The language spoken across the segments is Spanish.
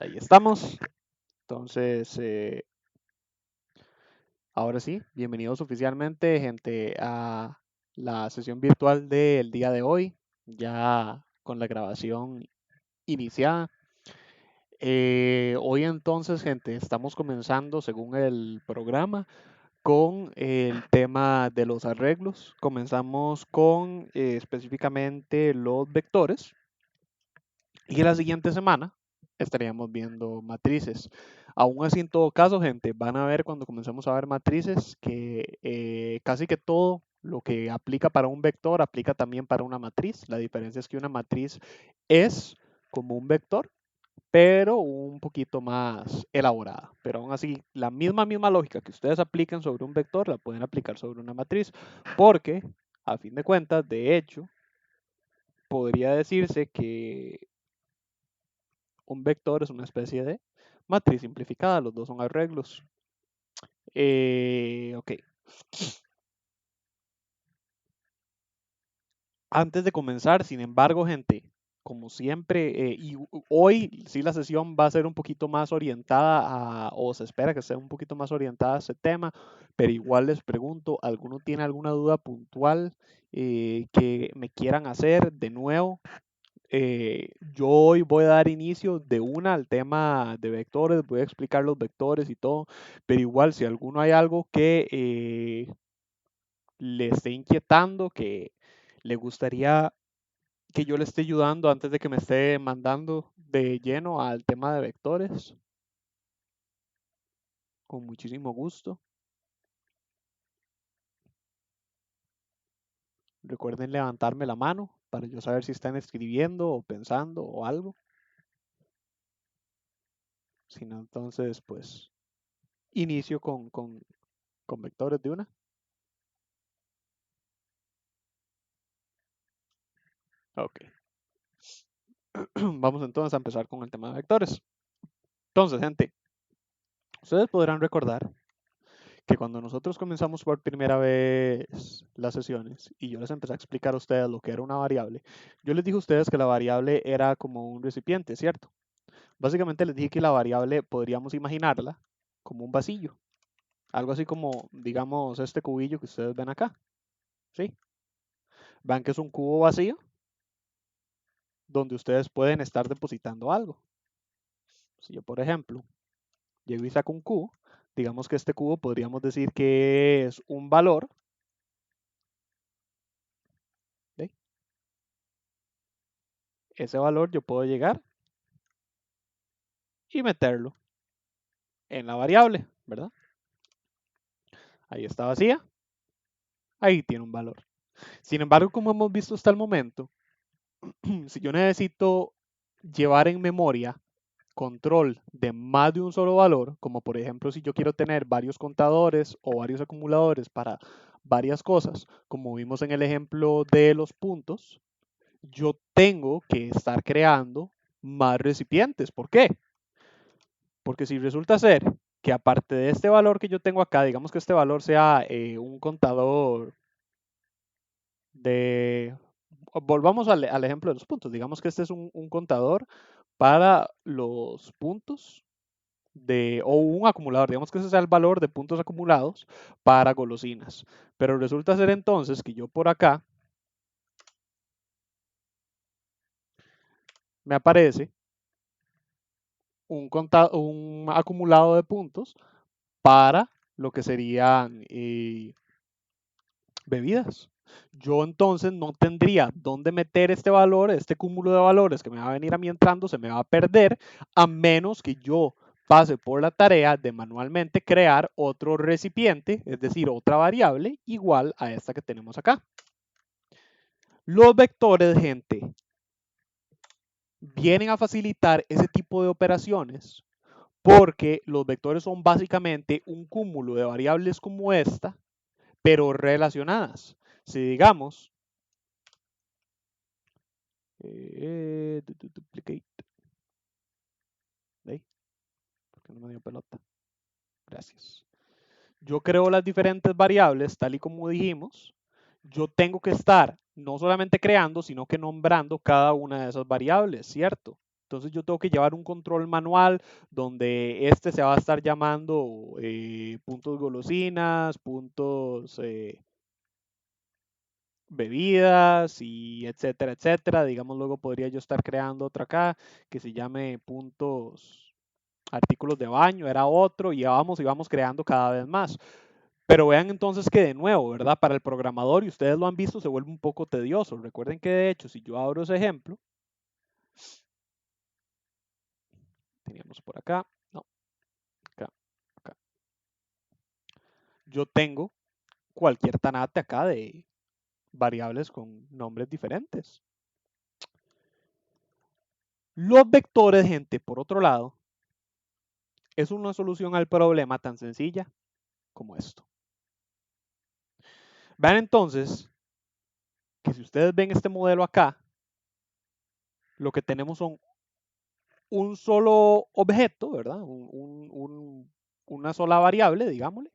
Ahí estamos. Entonces, ahora sí, bienvenidos oficialmente, gente, a la sesión virtual del día de hoy, ya con la grabación iniciada. Hoy entonces, gente, estamos comenzando, según el programa, con el tema de los arreglos. Comenzamos con específicamente los vectores. Y la siguiente semana estaríamos viendo matrices. Aún así, en todo caso, gente, van a ver cuando comencemos a ver matrices que casi que todo lo que aplica para un vector aplica también para una matriz. La diferencia es que una matriz es como un vector, pero un poquito más elaborada. Pero aún así, la misma lógica que ustedes aplican sobre un vector la pueden aplicar sobre una matriz, porque a fin de cuentas, de hecho, podría decirse que un vector es una especie de matriz simplificada, los dos son arreglos. Ok. Antes de comenzar, sin embargo, gente, como siempre, hoy sí la sesión va a ser un poquito más orientada o se espera que sea un poquito más orientada a ese tema, pero igual les pregunto, ¿alguno tiene alguna duda puntual que me quieran hacer de nuevo? Yo hoy voy a dar inicio de una al tema de vectores, voy a explicar los vectores y todo, pero igual si alguno hay algo que le esté inquietando, que le gustaría que yo le esté ayudando antes de que me esté mandando de lleno al tema de vectores, con muchísimo gusto. Recuerden levantarme la mano para yo saber si están escribiendo o pensando o algo. Si no, entonces, pues, inicio con vectores de una. Ok. Vamos entonces a empezar con el tema de vectores. Entonces, gente, ustedes podrán recordar que cuando nosotros comenzamos por primera vez las sesiones y yo les empecé a explicar a ustedes lo que era una variable, yo les dije a ustedes que la variable era como un recipiente, ¿cierto? Básicamente les dije que la variable podríamos imaginarla como un vasillo, algo así como, digamos, este cubillo que ustedes ven acá, ¿sí? Vean que es un cubo vacío donde ustedes pueden estar depositando algo. Si yo, por ejemplo, llego y saco un cubo, digamos que este cubo podríamos decir que es un valor. ¿Sí? Ese valor yo puedo llegar y meterlo en la variable, ¿verdad? Ahí está vacía, ahí tiene un valor. Sin embargo, como hemos visto hasta el momento, si yo necesito llevar en memoria control de más de un solo valor, como por ejemplo si yo quiero tener varios contadores o varios acumuladores para varias cosas, como vimos en el ejemplo de los puntos, yo tengo que estar creando más recipientes. ¿Por qué? Porque si resulta ser que aparte de este valor que yo tengo acá, digamos que este valor sea un contador de... Volvamos al ejemplo de los puntos. Digamos que este es un contador para los puntos o un acumulador. Digamos que ese sea el valor de puntos acumulados para golosinas. Pero resulta ser entonces que yo por acá me aparece un acumulado de puntos para lo que serían bebidas. Yo entonces no tendría dónde meter este valor, este cúmulo de valores que me va a venir a mí entrando, se me va a perder, a menos que yo pase por la tarea de manualmente crear otro recipiente, es decir, otra variable igual a esta que tenemos acá. Los vectores, gente, vienen a facilitar ese tipo de operaciones porque los vectores son básicamente un cúmulo de variables como esta, pero relacionadas. Si digamos, duplicate, ¿veis? Porque no me dio pelota. Gracias. Yo creo las diferentes variables, tal y como dijimos. Yo tengo que estar no solamente creando, sino que nombrando cada una de esas variables, ¿cierto? Entonces yo tengo que llevar un control manual donde este se va a estar llamando puntos golosinas, puntos bebidas y etcétera, etcétera. Digamos, luego podría yo estar creando otra acá que se llame puntos artículos de baño, era otro, y vamos creando cada vez más. Pero vean entonces que de nuevo, ¿verdad? Para el programador, y ustedes lo han visto, se vuelve un poco tedioso. Recuerden que de hecho, si yo abro ese ejemplo, teníamos por acá, no, acá, acá. Yo tengo cualquier tanate acá de variables con nombres diferentes. Los vectores, gente, por otro lado, es una solución al problema tan sencilla como esto. Vean entonces que si ustedes ven este modelo acá, lo que tenemos son un solo objeto, ¿verdad? Una sola variable, digámosle,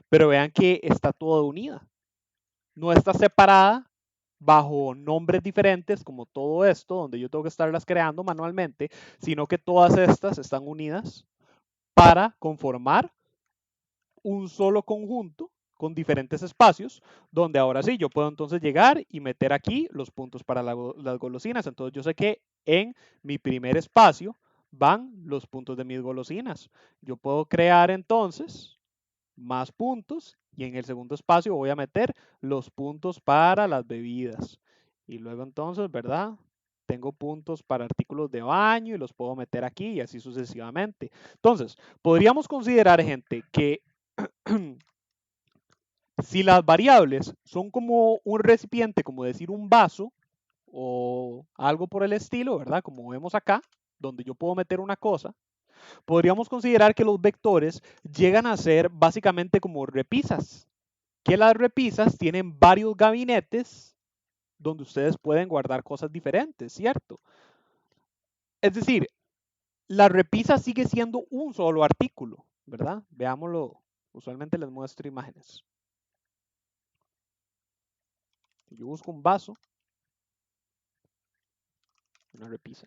pero vean que está toda unida. No está separada bajo nombres diferentes, como todo esto, donde yo tengo que estarlas creando manualmente, sino que todas estas están unidas para conformar un solo conjunto con diferentes espacios, donde ahora sí yo puedo entonces llegar y meter aquí los puntos para las golosinas. Entonces yo sé que en mi primer espacio van los puntos de mis golosinas. Yo puedo crear entonces más puntos y en el segundo espacio voy a meter los puntos para las bebidas. Y luego entonces, ¿verdad? Tengo puntos para artículos de baño y los puedo meter aquí y así sucesivamente. Entonces, podríamos considerar, gente, que si las variables son como un recipiente, como decir un vaso o algo por el estilo, ¿verdad? Como vemos acá, donde yo puedo meter una cosa, podríamos considerar que los vectores llegan a ser básicamente como repisas, que las repisas tienen varios gabinetes donde ustedes pueden guardar cosas diferentes, ¿cierto? Es decir, la repisa sigue siendo un solo artículo, ¿verdad? Veámoslo, usualmente les muestro imágenes. Yo busco un vaso, una repisa.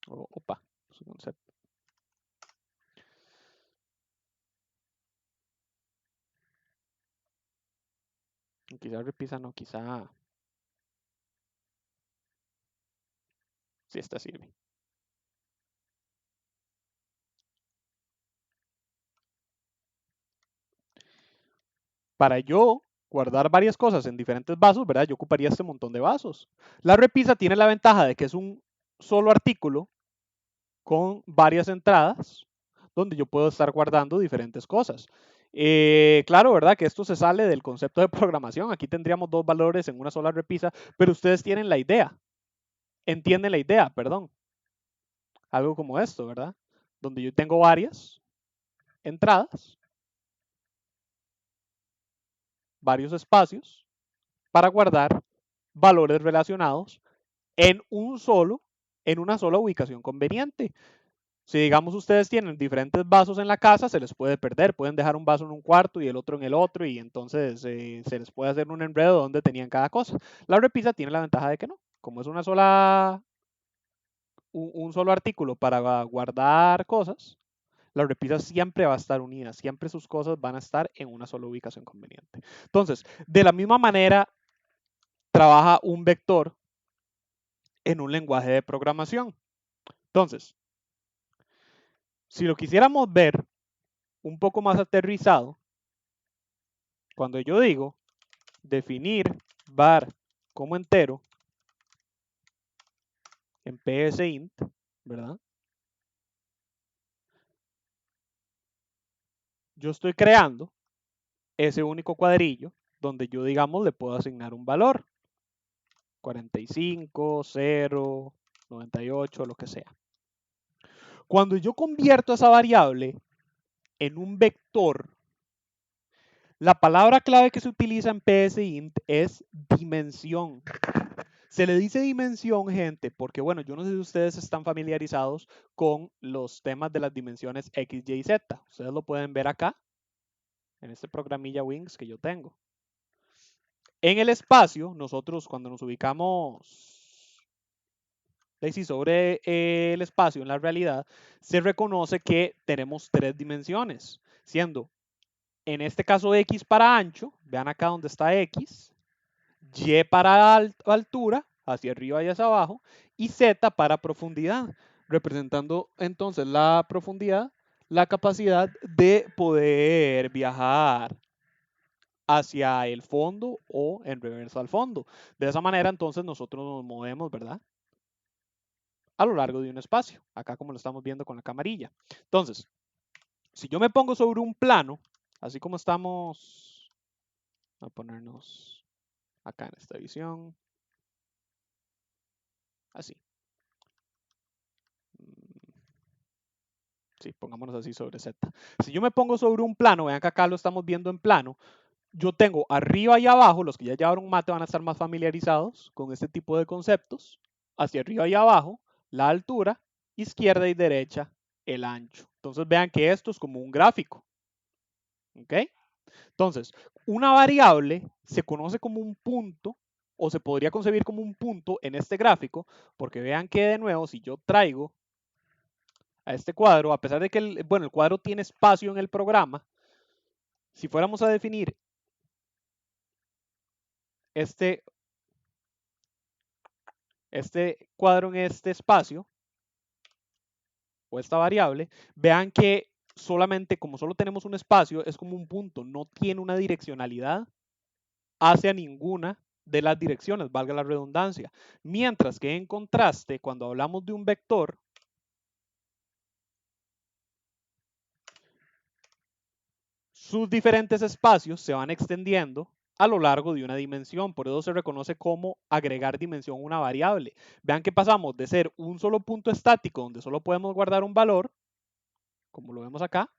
Opa, su concepto. Quizá repisa no, quizá sí, esta sirve. Para yo guardar varias cosas en diferentes vasos, ¿verdad? Yo ocuparía este montón de vasos. La repisa tiene la ventaja de que es un solo artículo con varias entradas donde yo puedo estar guardando diferentes cosas. Claro, ¿verdad? Que esto se sale del concepto de programación. Aquí tendríamos dos valores en una sola repisa, pero ustedes tienen la idea, entienden la idea, perdón. Algo como esto, ¿verdad? Donde yo tengo varias entradas, varios espacios para guardar valores relacionados en en una sola ubicación conveniente. Si digamos ustedes tienen diferentes vasos en la casa, se les puede perder. Pueden dejar un vaso en un cuarto y el otro en el otro y entonces se les puede hacer un enredo donde tenían cada cosa. La repisa tiene la ventaja de que no. Como es un solo artículo para guardar cosas, la repisa siempre va a estar unida. Siempre sus cosas van a estar en una sola ubicación conveniente. Entonces, de la misma manera, trabaja un vector en un lenguaje de programación. Entonces, si lo quisiéramos ver un poco más aterrizado, cuando yo digo definir var como entero en psint, ¿verdad? Yo estoy creando ese único cuadrillo donde yo, digamos, le puedo asignar un valor, 45, 0, 98, lo que sea. Cuando yo convierto esa variable en un vector, la palabra clave que se utiliza en psint es dimensión. Se le dice dimensión, gente, porque bueno, yo no sé si ustedes están familiarizados con los temas de las dimensiones X, Y, Z. Ustedes lo pueden ver acá, en este programilla Wings que yo tengo. En el espacio, nosotros cuando nos ubicamos si sobre el espacio en la realidad se reconoce que tenemos 3 dimensiones, siendo en este caso X para ancho, vean acá donde está X, Y para altura, hacia arriba y hacia abajo, y Z para profundidad, representando entonces la profundidad, la capacidad de poder viajar hacia el fondo o en reversa al fondo. De esa manera entonces nosotros nos movemos, ¿verdad? A lo largo de un espacio, acá como lo estamos viendo con la camarilla. Entonces, si yo me pongo sobre un plano, así como estamos, a ponernos acá en esta visión, así. Sí, pongámonos así sobre Z. Si yo me pongo sobre un plano, vean que acá lo estamos viendo en plano, yo tengo arriba y abajo, los que ya llevaron mate van a estar más familiarizados con este tipo de conceptos, hacia arriba y abajo, la altura, izquierda y derecha, el ancho. Entonces vean que esto es como un gráfico. ¿Ok? Entonces, una variable se conoce como un punto o se podría concebir como un punto en este gráfico, porque vean que de nuevo, si yo traigo a este cuadro, a pesar de que el cuadro tiene espacio en el programa, si fuéramos a definir este, este cuadro en este espacio o esta variable, vean que solamente, como solo tenemos un espacio, es como un punto, no tiene una direccionalidad hacia ninguna de las direcciones, valga la redundancia. Mientras que en contraste, cuando hablamos de un vector, sus diferentes espacios se van extendiendo a lo largo de una dimensión. Por eso se reconoce como agregar dimensión a una variable. Vean que pasamos de ser un solo punto estático donde solo podemos guardar un valor, como lo vemos acá,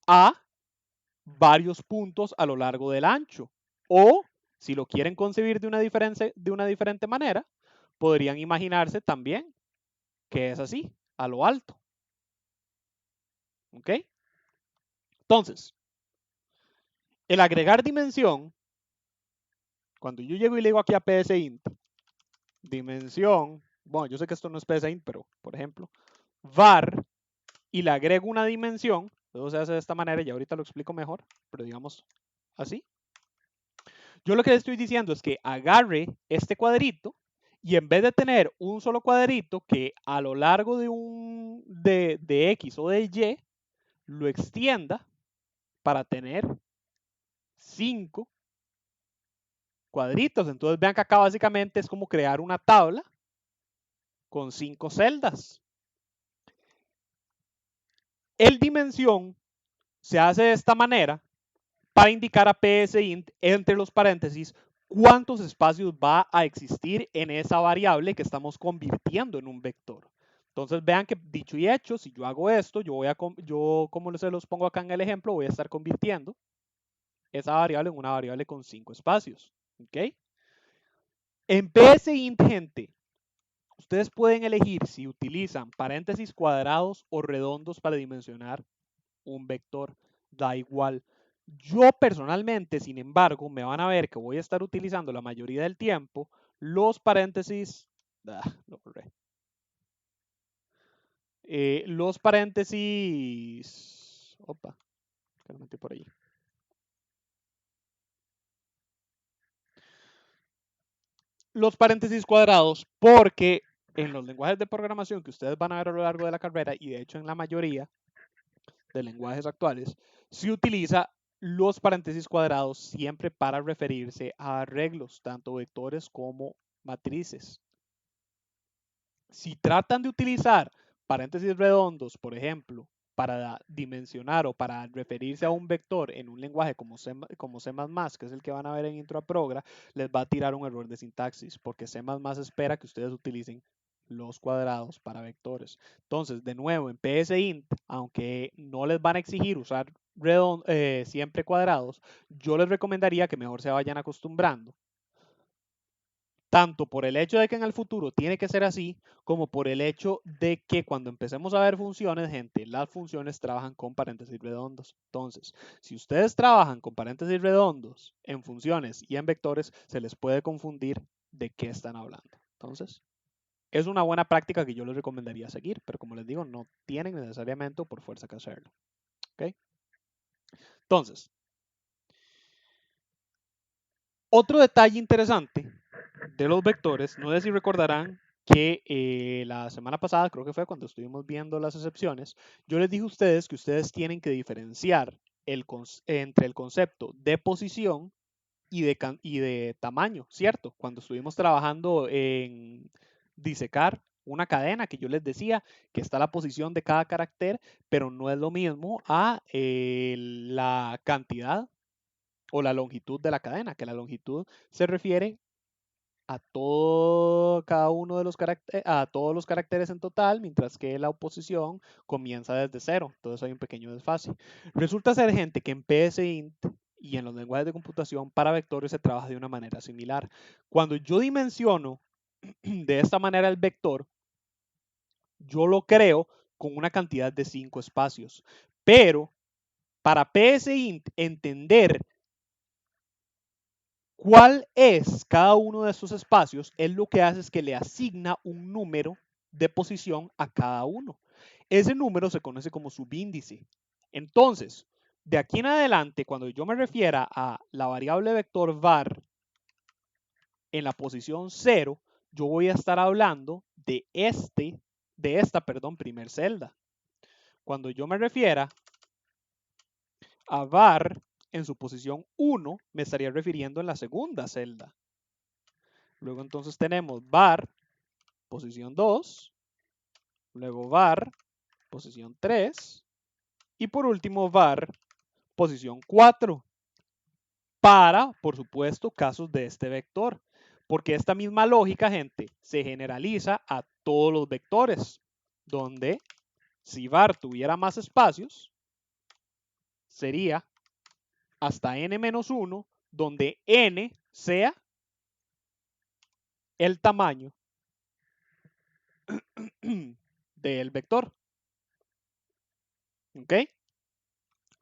a varios puntos a lo largo del ancho. O, si lo quieren concebir de una diferente manera, podrían imaginarse también que es así, a lo alto. ¿Ok? Entonces, el agregar dimensión, cuando yo llego y le digo aquí a psint, dimensión, bueno, yo sé que esto no es psint, pero por ejemplo, var, y le agrego una dimensión, todo se hace de esta manera y ahorita lo explico mejor, pero digamos así. Yo lo que le estoy diciendo es que agarre este cuadrito y en vez de tener un solo cuadrito que a lo largo de X o de Y lo extienda para tener 5 cuadritos. Entonces vean que acá básicamente es como crear una tabla con 5 celdas. El dimensión se hace de esta manera para indicar a psint entre los paréntesis cuántos espacios va a existir en esa variable que estamos convirtiendo en un vector. Entonces vean que dicho y hecho, si yo hago esto, yo como se los pongo acá en el ejemplo, voy a estar convirtiendo esa variable en una variable con 5 espacios. ¿Ok? En psint, gente, ustedes pueden elegir si utilizan paréntesis cuadrados o redondos para dimensionar un vector. Da igual. Yo personalmente, sin embargo, me van a ver que voy a estar utilizando la mayoría del tiempo los paréntesis. Lo borré. Los paréntesis. Opa, que lo metí por ahí. Los paréntesis cuadrados, porque en los lenguajes de programación que ustedes van a ver a lo largo de la carrera, y de hecho en la mayoría de lenguajes actuales, se utiliza los paréntesis cuadrados siempre para referirse a arreglos, tanto vectores como matrices. Si tratan de utilizar paréntesis redondos, por ejemplo, para dimensionar o para referirse a un vector en un lenguaje como C++, que es el que van a ver en Intro a Progra, les va a tirar un error de sintaxis, porque C++ espera que ustedes utilicen los cuadrados para vectores. Entonces, de nuevo, en psint, aunque no les van a exigir usar siempre cuadrados, yo les recomendaría que mejor se vayan acostumbrando tanto por el hecho de que en el futuro tiene que ser así, como por el hecho de que cuando empecemos a ver funciones, gente, las funciones trabajan con paréntesis redondos. Entonces, si ustedes trabajan con paréntesis redondos en funciones y en vectores, se les puede confundir de qué están hablando. Entonces, Es una buena práctica que yo les recomendaría seguir, pero como les digo, no tienen necesariamente o por fuerza que hacerlo. ¿Ok? Entonces, otro detalle interesante de los vectores, no sé si recordarán que la semana pasada, creo que fue cuando estuvimos viendo las excepciones, yo les dije a ustedes que ustedes tienen que diferenciar entre el concepto de posición y de tamaño, ¿cierto? Cuando estuvimos trabajando en disecar una cadena que yo les decía que está la posición de cada carácter, pero no es lo mismo a la cantidad o la longitud de la cadena, que la longitud se refiere a todo, cada uno de los caracteres, a todos los caracteres en total, mientras que la oposición comienza desde cero. Entonces hay un pequeño desfase. Resulta ser, gente, que en PSINT y en los lenguajes de computación para vectores se trabaja de una manera similar. Cuando yo dimensiono de esta manera el vector, yo lo creo con una cantidad de 5 espacios. Pero para PSINT entender cuál es cada uno de estos espacios, él lo que hace es que le asigna un número de posición a cada uno. Ese número se conoce como subíndice. Entonces, de aquí en adelante, cuando yo me refiera a la variable vector var en la posición 0, yo voy a estar hablando de esta, primer celda. Cuando yo me refiera a var en su posición 1, me estaría refiriendo en la segunda celda. Luego entonces tenemos var, posición 2, luego var, posición 3, y por último var, posición 4, para, por supuesto, casos de este vector. Porque esta misma lógica, gente, se generaliza a todos los vectores, donde si var tuviera más espacios, sería hasta n-1, donde n sea el tamaño del vector. ¿Ok?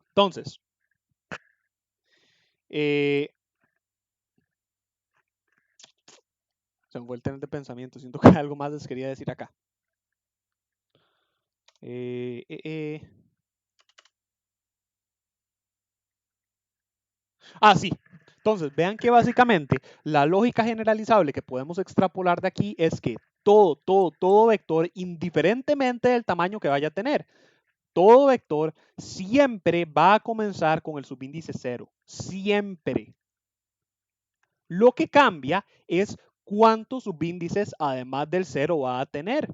Entonces, se me fue el tren de pensamiento. Siento que algo más les quería decir acá. Sí. Entonces, vean que básicamente la lógica generalizable que podemos extrapolar de aquí es que todo vector, indiferentemente del tamaño que vaya a tener, todo vector siempre va a comenzar con el subíndice 0. Siempre. Lo que cambia es cuántos subíndices además del 0 va a tener.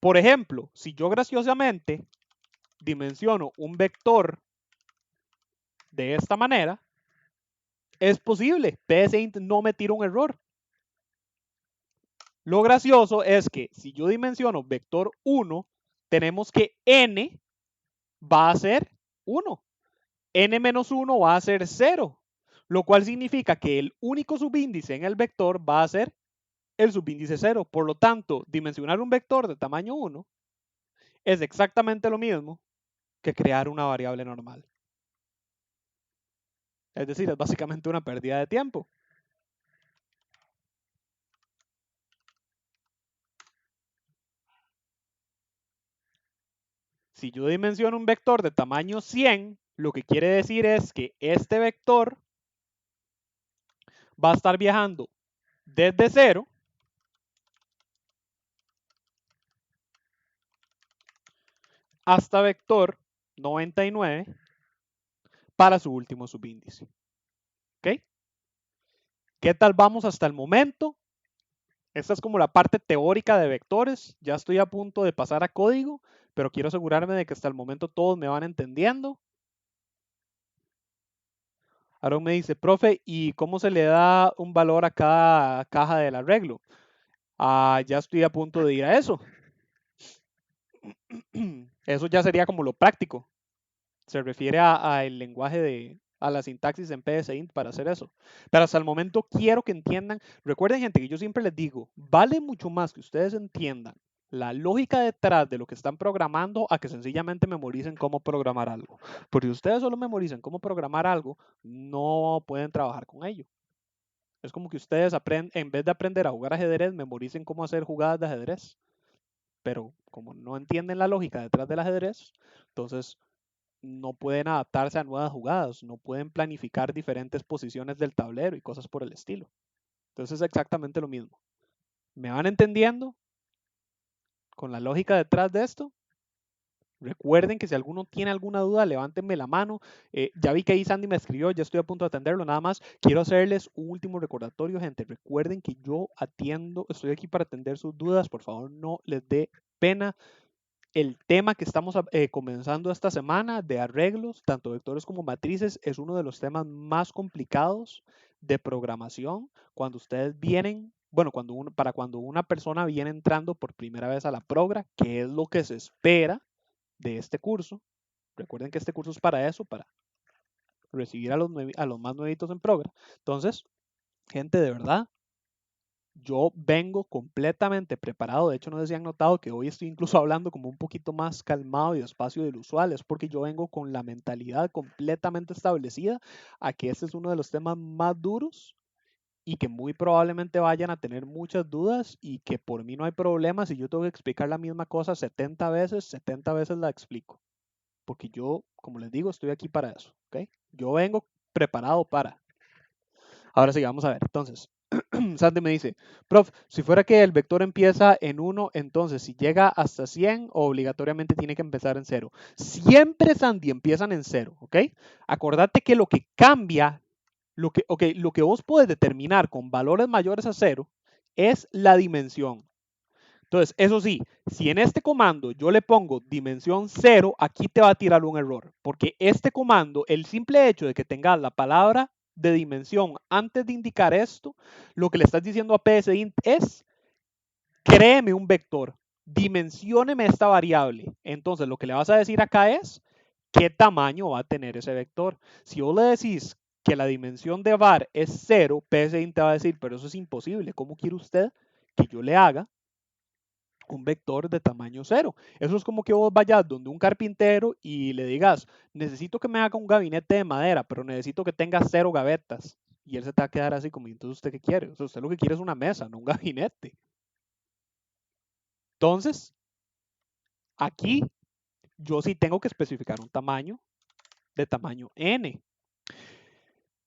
Por ejemplo, si yo graciosamente dimensiono un vector de esta manera, es posible. PSINT no me tira un error. Lo gracioso es que si yo dimensiono vector 1, tenemos que n va a ser 1. n menos 1 va a ser 0. Lo cual significa que el único subíndice en el vector va a ser el subíndice 0. Por lo tanto, dimensionar un vector de tamaño 1 es exactamente lo mismo que crear una variable normal. Es decir, es básicamente una pérdida de tiempo. Si yo dimensiono un vector de tamaño 100, lo que quiere decir es que este vector va a estar viajando desde 0 hasta vector 99 para su último subíndice. ¿Ok? ¿Qué tal vamos hasta el momento? Esta es como la parte teórica de vectores. Ya estoy a punto de pasar a código, pero quiero asegurarme de que hasta el momento todos me van entendiendo. Aaron me dice, profe, ¿y cómo se le da un valor a cada caja del arreglo? Ya estoy a punto de ir a eso. Eso ya sería como lo práctico. Se refiere a el lenguaje a la sintaxis en PSINT para hacer eso. Pero hasta el momento quiero que entiendan, recuerden gente que yo siempre les digo, vale mucho más que ustedes entiendan la lógica detrás de lo que están programando a que sencillamente memoricen cómo programar algo. Porque si ustedes solo memorizan cómo programar algo, no pueden trabajar con ello. Es como que ustedes en vez de aprender a jugar ajedrez, memoricen cómo hacer jugadas de ajedrez. Pero como no entienden la lógica detrás del ajedrez, entonces no pueden adaptarse a nuevas jugadas, no pueden planificar diferentes posiciones del tablero y cosas por el estilo. Entonces es exactamente lo mismo. ¿Me van entendiendo con la lógica detrás de esto? Recuerden que si alguno tiene alguna duda, levántenme la mano. Ya vi que ahí Sandy me escribió, ya estoy a punto de atenderlo. Nada más quiero hacerles un último recordatorio, gente. Recuerden que yo atiendo, estoy aquí para atender sus dudas. Por favor, no les dé pena. El tema que estamos comenzando esta semana de arreglos, tanto vectores como matrices, es uno de los temas más complicados de programación. Cuando ustedes vienen, bueno, para cuando una persona viene entrando por primera vez a la progra, que es lo que se espera de este curso. Recuerden que este curso es para eso, para recibir a los más nuevitos en progra. Entonces, gente, de verdad, yo vengo completamente preparado. De hecho, no sé si han notado que hoy estoy incluso hablando como un poquito más calmado y despacio del usual. Es porque yo vengo con la mentalidad completamente establecida a que este es uno de los temas más duros y que muy probablemente vayan a tener muchas dudas y que por mí no hay problema. Si yo tengo que explicar la misma cosa 70 veces la explico. Porque yo, como les digo, estoy aquí para eso. ¿Ok? Yo vengo preparado para. Ahora sí, vamos a ver. Entonces, Sandy me dice, prof, si fuera que el vector empieza en 1, entonces si llega hasta 100, obligatoriamente tiene que empezar en 0. Siempre, Sandy, empiezan en 0, ¿ok? Acordate que lo que cambia, lo que vos puedes determinar con valores mayores a 0 es la dimensión. Entonces, eso sí, si en este comando yo le pongo dimensión 0, aquí te va a tirar un error, porque este comando, el simple hecho de que tengas la palabra de dimensión antes de indicar esto, lo que le estás diciendo a psint es, créeme un vector, dimensióneme esta variable. Entonces, lo que le vas a decir acá es, ¿qué tamaño va a tener ese vector? Si vos le decís que la dimensión de var es 0, psint te va a decir, pero eso es imposible, ¿cómo quiere usted que yo le haga un vector de tamaño 0? Eso es como que vos vayas donde un carpintero y le digas, necesito que me haga un gabinete de madera, pero necesito que tenga 0 gavetas. Y él se te va a quedar así como, entonces ¿usted qué quiere? O sea, usted lo que quiere es una mesa, no un gabinete. Entonces, aquí yo sí tengo que especificar un tamaño de tamaño n.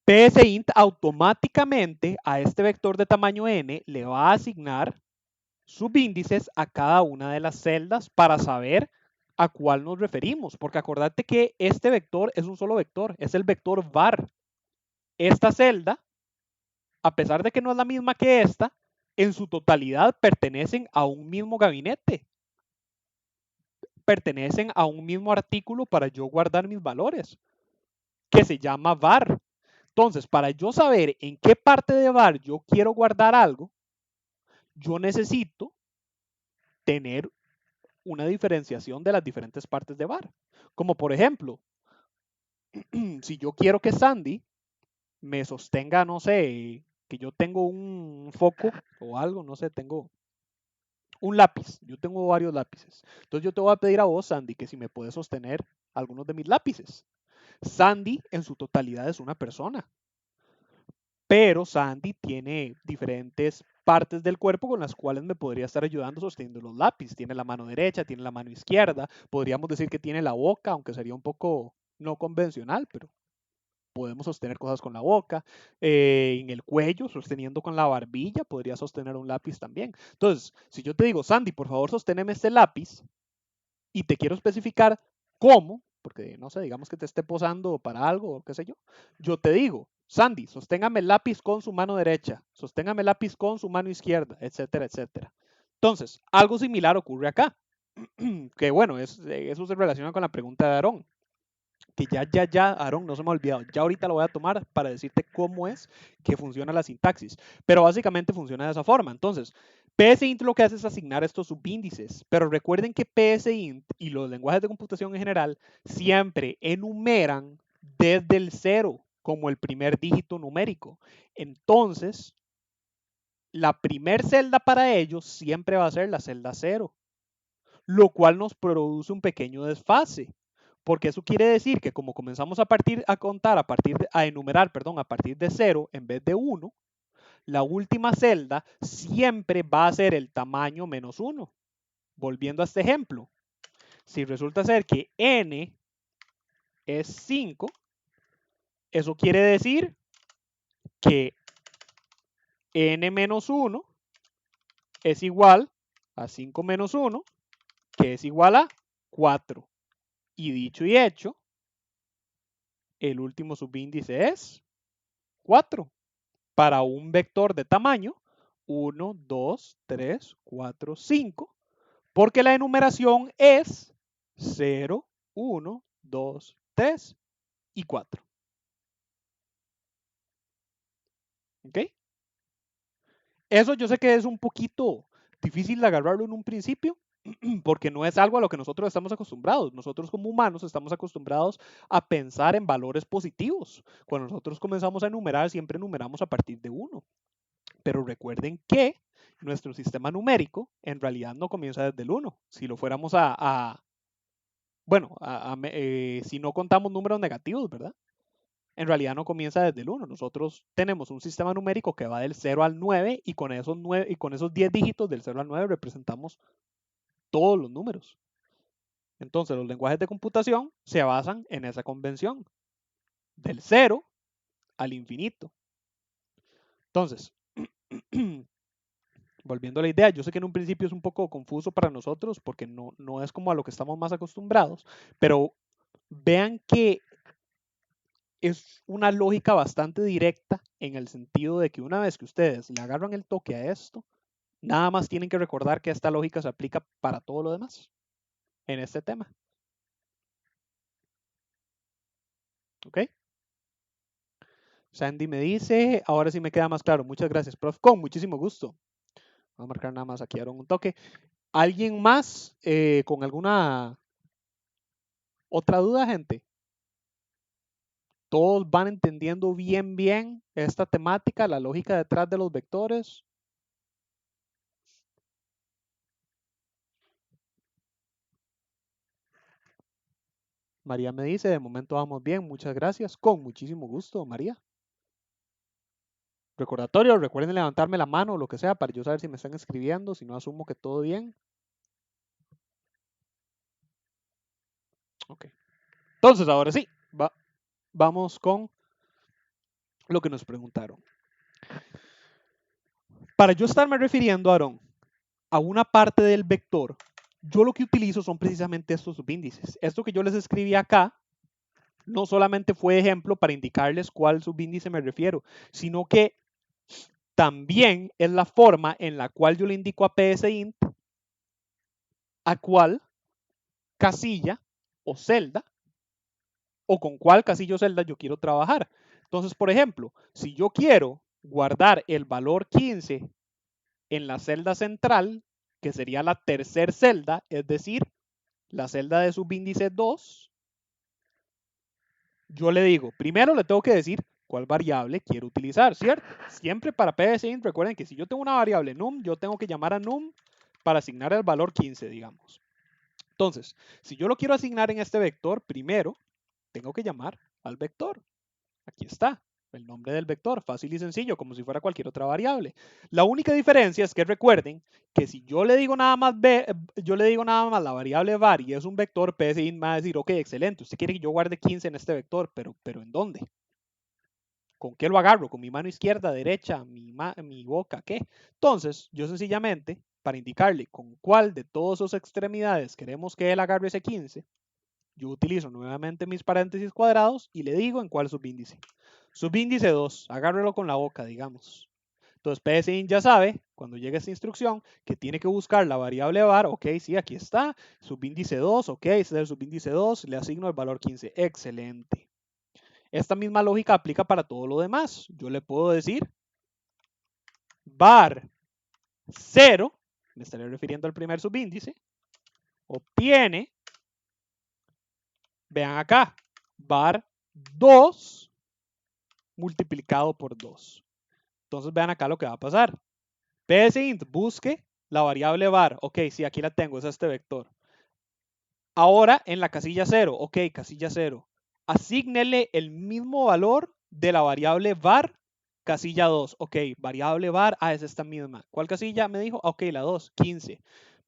psint automáticamente a este vector de tamaño n le va a asignar subíndices a cada una de las celdas para saber a cuál nos referimos, porque acordate que este vector es un solo vector, es el vector var. Esta celda, a pesar de que no es la misma que esta, en su totalidad pertenecen a un mismo gabinete, pertenecen a un mismo artículo para yo guardar mis valores, que se llama var. Entonces, para yo saber en qué parte de var yo quiero guardar algo, yo necesito tener una diferenciación de las diferentes partes de var. Como por ejemplo, si yo quiero que Sandy me sostenga, no sé, que yo tengo un foco o algo, no sé, tengo un lápiz, yo tengo varios lápices. Entonces yo te voy a pedir a vos, Sandy, que si me puedes sostener algunos de mis lápices. Sandy en su totalidad es una persona, pero Sandy tiene diferentes partes del cuerpo con las cuales me podría estar ayudando sosteniendo los lápices. Tiene la mano derecha, tiene la mano izquierda, podríamos decir que tiene la boca, aunque sería un poco no convencional, pero podemos sostener cosas con la boca. En el cuello, sosteniendo con la barbilla, podría sostener un lápiz también. Entonces, si yo te digo, Sandy, por favor, sosténeme este lápiz y te quiero especificar cómo, porque no sé, digamos que te esté posando para algo o qué sé yo, yo te digo, Sandy, sosténgame el lápiz con su mano derecha, sosténgame el lápiz con su mano izquierda, etcétera, etcétera. Entonces, algo similar ocurre acá, que bueno, eso se relaciona con la pregunta de Aarón, que Aarón, no se me ha olvidado, ya ahorita lo voy a tomar para decirte cómo es que funciona la sintaxis, pero básicamente funciona de esa forma. Entonces, psint lo que hace es asignar estos subíndices, pero recuerden que psint y los lenguajes de computación en general siempre enumeran desde el 0 como el primer dígito numérico. Entonces, la primer celda para ellos siempre va a ser la celda 0, lo cual nos produce un pequeño desfase. Porque eso quiere decir que como comenzamos a enumerar, perdón, a partir de 0 en vez de 1, la última celda siempre va a ser el tamaño menos 1. Volviendo a este ejemplo, si resulta ser que n es 5, eso quiere decir que n menos 1 es igual a 5 menos 1, que es igual a 4. Y dicho y hecho, el último subíndice es 4 para un vector de tamaño 1, 2, 3, 4, 5, porque la enumeración es 0, 1, 2, 3 y 4. ¿Ok? Eso yo sé que es un poquito difícil de agarrarlo en un principio, porque no es algo a lo que nosotros estamos acostumbrados. Nosotros como humanos estamos acostumbrados a pensar en valores positivos. Cuando nosotros comenzamos a enumerar, siempre enumeramos a partir de 1. Pero recuerden que nuestro sistema numérico en realidad no comienza desde el 1. Si lo fuéramos bueno, si no contamos números negativos, ¿verdad? En realidad no comienza desde el 1. Nosotros tenemos un sistema numérico que va del 0 al 9 y con esos 9 y con esos 10 dígitos del 0 al 9 representamos todos los números. Entonces, los lenguajes de computación se basan en esa convención, del 0 al infinito. Entonces, volviendo a la idea, yo sé que en un principio es un poco confuso para nosotros porque no es como a lo que estamos más acostumbrados, pero vean que es una lógica bastante directa en el sentido de que una vez que ustedes le agarran el toque a esto, nada más tienen que recordar que esta lógica se aplica para todo lo demás en este tema. ¿Ok? Sandy me dice, ahora sí me queda más claro. Muchas gracias, prof. Con muchísimo gusto. Voy a marcar nada más aquí, Aaron, un toque. ¿Alguien más con alguna otra duda, gente? ¿Todos van entendiendo bien esta temática, la lógica detrás de los vectores? María me dice, de momento vamos bien, muchas gracias. Con muchísimo gusto, María. Recordatorio, recuerden levantarme la mano o lo que sea para yo saber si me están escribiendo, si no asumo que todo bien. Ok. Entonces, ahora sí, vamos con lo que nos preguntaron. Para yo estarme refiriendo, Aarón, a una parte del vector, yo lo que utilizo son precisamente estos subíndices. Esto que yo les escribí acá no solamente fue ejemplo para indicarles cuál subíndice me refiero, sino que también es la forma en la cual yo le indico a psint a cuál casilla o celda o con cuál casilla o celda yo quiero trabajar. Entonces, por ejemplo, si yo quiero guardar el valor 15 en la celda central, que sería la tercera celda, es decir, la celda de subíndice 2, yo le digo, primero le tengo que decir cuál variable quiero utilizar, ¿cierto? Siempre para psint, recuerden que si yo tengo una variable num, yo tengo que llamar a num para asignar el valor 15, digamos. Entonces, si yo lo quiero asignar en este vector, primero tengo que llamar al vector. Aquí está, el nombre del vector, fácil y sencillo, como si fuera cualquier otra variable. La única diferencia es que recuerden que si yo le digo nada más la variable var y es un vector, psint va a decir, ok, excelente, usted quiere que yo guarde 15 en este vector, pero ¿en dónde? ¿Con qué lo agarro? ¿Con mi mano izquierda, derecha, mi boca, qué? Entonces, yo sencillamente, para indicarle con cuál de todas sus extremidades queremos que él agarre ese 15, yo utilizo nuevamente mis paréntesis cuadrados y le digo en cuál subíndice. Subíndice 2, agárrelo con la boca, digamos. Entonces psint ya sabe, cuando llegue esta instrucción, que tiene que buscar la variable var. Ok, sí, aquí está. Subíndice 2, ok, este es el subíndice 2, le asigno el valor 15. Excelente. Esta misma lógica aplica para todo lo demás. Yo le puedo decir var 0, me estaré refiriendo al primer subíndice, obtiene, vean acá, var 2 multiplicado por 2. Entonces vean acá lo que va a pasar. psint busque la variable var. Ok, sí, aquí la tengo, es este vector. Ahora en la casilla 0, ok, casilla 0. Asígnele el mismo valor de la variable var casilla 2, ok, variable var, es esta misma. ¿Cuál casilla me dijo? Ok, la 2, 15.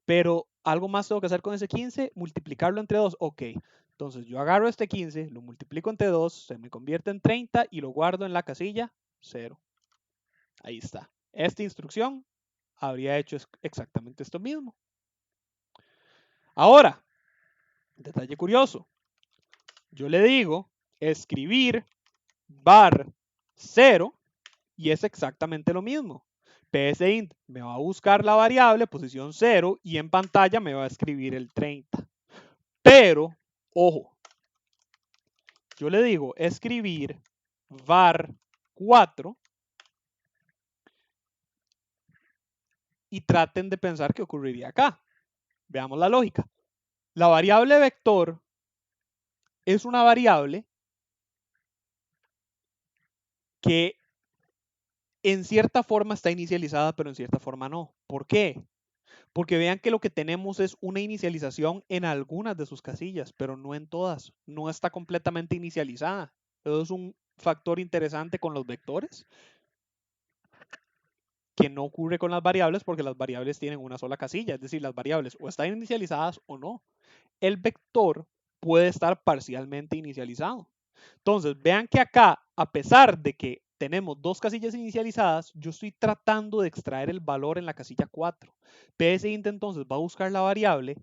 Pero algo más tengo que hacer con ese 15, multiplicarlo entre 2, ok. Entonces yo agarro este 15, lo multiplico entre 2, se me convierte en 30 y lo guardo en la casilla 0. Ahí está. Esta instrucción habría hecho exactamente esto mismo. Ahora, detalle curioso. Yo le digo escribir var 0 y es exactamente lo mismo. psint me va a buscar la variable posición 0 y en pantalla me va a escribir el 30. Pero, ojo, yo le digo escribir var 4 y traten de pensar qué ocurriría acá. Veamos la lógica. La variable vector es una variable que en cierta forma está inicializada, pero en cierta forma no. ¿Por qué? Porque vean que lo que tenemos es una inicialización en algunas de sus casillas, pero no en todas. No está completamente inicializada. Eso es un factor interesante con los vectores que no ocurre con las variables porque las variables tienen una sola casilla. Es decir, las variables o están inicializadas o no. El vector puede estar parcialmente inicializado. Entonces, vean que acá, a pesar de que tenemos dos casillas inicializadas, yo estoy tratando de extraer el valor en la casilla 4. psint entonces va a buscar la variable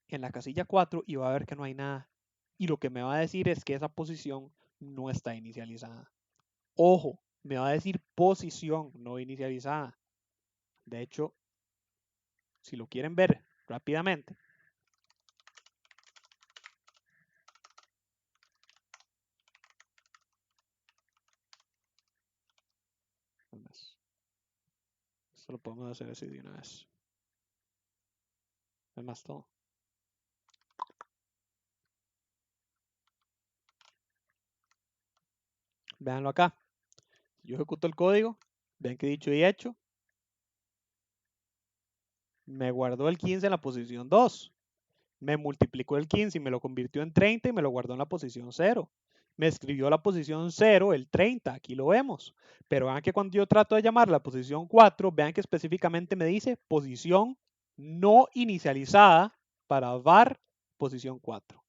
en la casilla 4 y va a ver que no hay nada. Y lo que me va a decir es que esa posición no está inicializada. Ojo, me va a decir posición no inicializada. De hecho, si lo quieren ver rápidamente, esto lo podemos hacer así de una vez. Es más todo. Véanlo acá. Yo ejecuto el código. Ven que dicho y hecho. Me guardó el 15 en la posición 2. Me multiplicó el 15 y me lo convirtió en 30 y me lo guardó en la posición 0. Me escribió la posición 0, el 30. Aquí lo vemos. Pero vean que cuando yo trato de llamar la posición 4, vean que específicamente me dice posición no inicializada para var posición 4.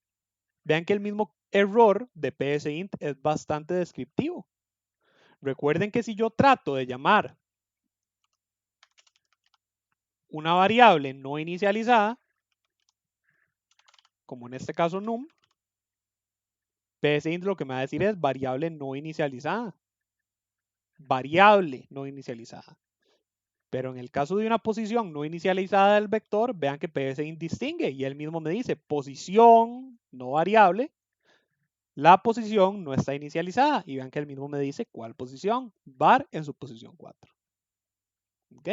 Vean que el mismo error de psint es bastante descriptivo. Recuerden que si yo trato de llamar una variable no inicializada, como en este caso num, psint lo que me va a decir es variable no inicializada. Variable no inicializada. Pero en el caso de una posición no inicializada del vector, vean que psint distingue y él mismo me dice posición no variable. La posición no está inicializada y vean que él mismo me dice cuál posición, var en su posición 4. ¿Ok?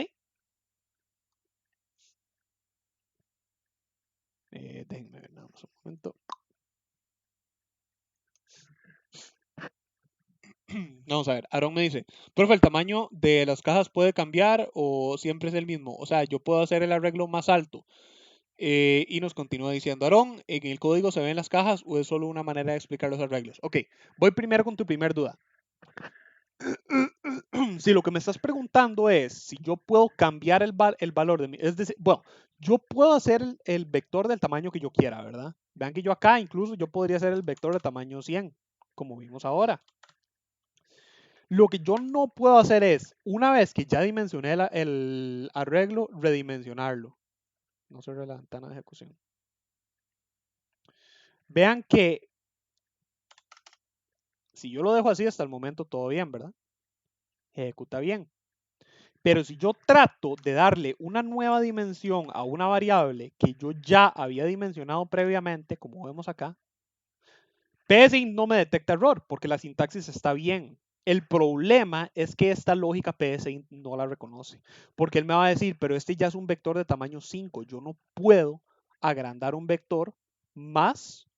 Déjenme ver nada más un momento. Vamos a ver, Aaron me dice, profe, ¿el tamaño de las cajas puede cambiar o siempre es el mismo? O sea, yo puedo hacer el arreglo más alto. Y nos continúa diciendo, Aaron, ¿en el código se ven las cajas o es solo una manera de explicar los arreglos? Ok, voy primero con tu primer duda. Si lo que me estás preguntando es si yo puedo cambiar el valor de mi, es decir, bueno, yo puedo hacer el vector del tamaño que yo quiera, ¿verdad? Vean que yo acá incluso yo podría hacer el vector de tamaño 100, como vimos ahora. Lo que yo no puedo hacer es, una vez que ya dimensioné el arreglo, redimensionarlo. No cerré la ventana de ejecución. Vean que si yo lo dejo así hasta el momento, todo bien, ¿verdad? Ejecuta bien. Pero si yo trato de darle una nueva dimensión a una variable que yo ya había dimensionado previamente, como vemos acá, psint no me detecta error porque la sintaxis está bien. El problema es que esta lógica psint no la reconoce, porque él me va a decir, pero este ya es un vector de tamaño 5, yo no puedo agrandar un vector más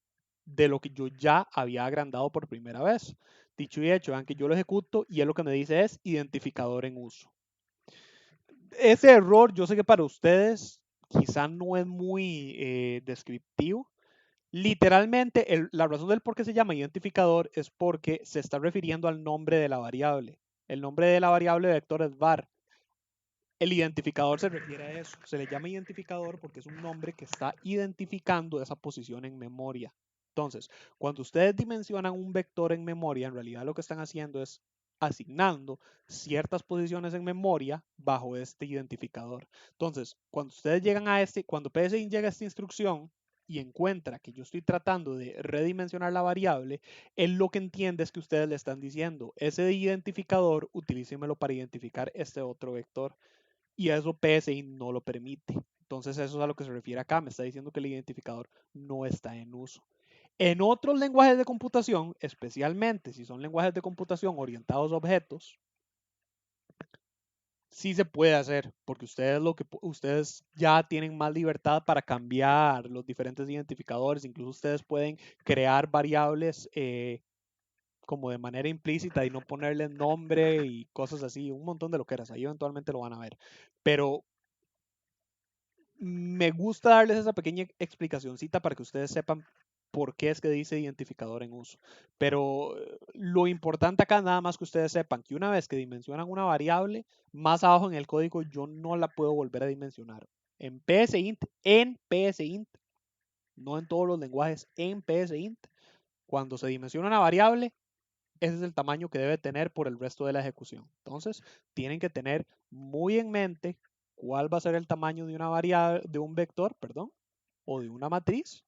de lo que yo ya había agrandado por primera vez. Dicho y hecho, vean que yo lo ejecuto y él lo que me dice es identificador en uso. Ese error, yo sé que para ustedes quizá no es muy descriptivo. Literalmente, la razón del por qué se llama identificador es porque se está refiriendo al nombre de la variable. El nombre de la variable vector es var. El identificador se refiere a eso. Se le llama identificador porque es un nombre que está identificando esa posición en memoria. Entonces, cuando ustedes dimensionan un vector en memoria, en realidad lo que están haciendo es asignando ciertas posiciones en memoria bajo este identificador. Entonces, cuando ustedes llegan a cuando PSIN llega a esta instrucción y encuentra que yo estoy tratando de redimensionar la variable, él lo que entiende es que ustedes le están diciendo, ese identificador, utilícemelo para identificar este otro vector y eso PSI no lo permite. Entonces eso es a lo que se refiere acá. Me está diciendo que el identificador no está en uso. En otros lenguajes de computación, especialmente si son lenguajes de computación orientados a objetos, sí se puede hacer, porque ustedes ya tienen más libertad para cambiar los diferentes identificadores. Incluso ustedes pueden crear variables como de manera implícita y no ponerle nombre y cosas así, un montón de loqueras. Ahí eventualmente lo van a ver. Pero me gusta darles esa pequeña explicacióncita para que ustedes sepan por qué es que dice identificador en uso. Pero lo importante acá nada más que ustedes sepan que una vez que dimensionan una variable, más abajo en el código yo no la puedo volver a dimensionar. En PSINT, no en todos los lenguajes, en PSINT, cuando se dimensiona una variable, ese es el tamaño que debe tener por el resto de la ejecución. Entonces, tienen que tener muy en mente cuál va a ser el tamaño de una variable, de un vector, perdón, o de una matriz,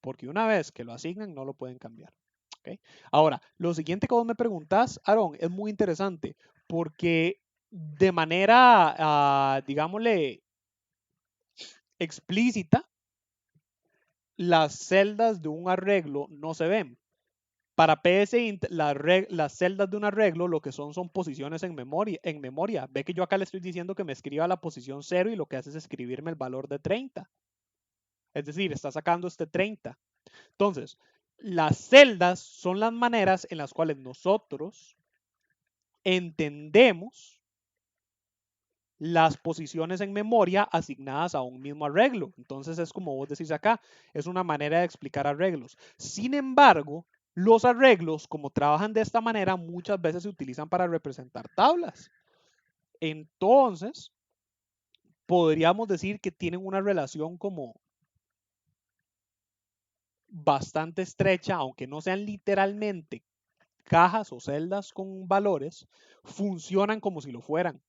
porque una vez que lo asignan no lo pueden cambiar. ¿Okay? Ahora, lo siguiente que vos me preguntás, Aaron, es muy interesante, porque de manera, digámosle, explícita, las celdas de un arreglo no se ven. Para PSINT, las celdas de un arreglo lo que son posiciones en memoria. Ve que yo acá le estoy diciendo que me escriba la posición 0 y lo que hace es escribirme el valor de 30. Es decir, está sacando este 30. Entonces, las celdas son las maneras en las cuales nosotros entendemos las posiciones en memoria asignadas a un mismo arreglo. Entonces es como vos decís acá, es una manera de explicar arreglos. Sin embargo, los arreglos, como trabajan de esta manera, muchas veces se utilizan para representar tablas. Entonces, podríamos decir que tienen una relación como bastante estrecha, aunque no sean literalmente cajas o celdas con valores, funcionan como si lo fueran.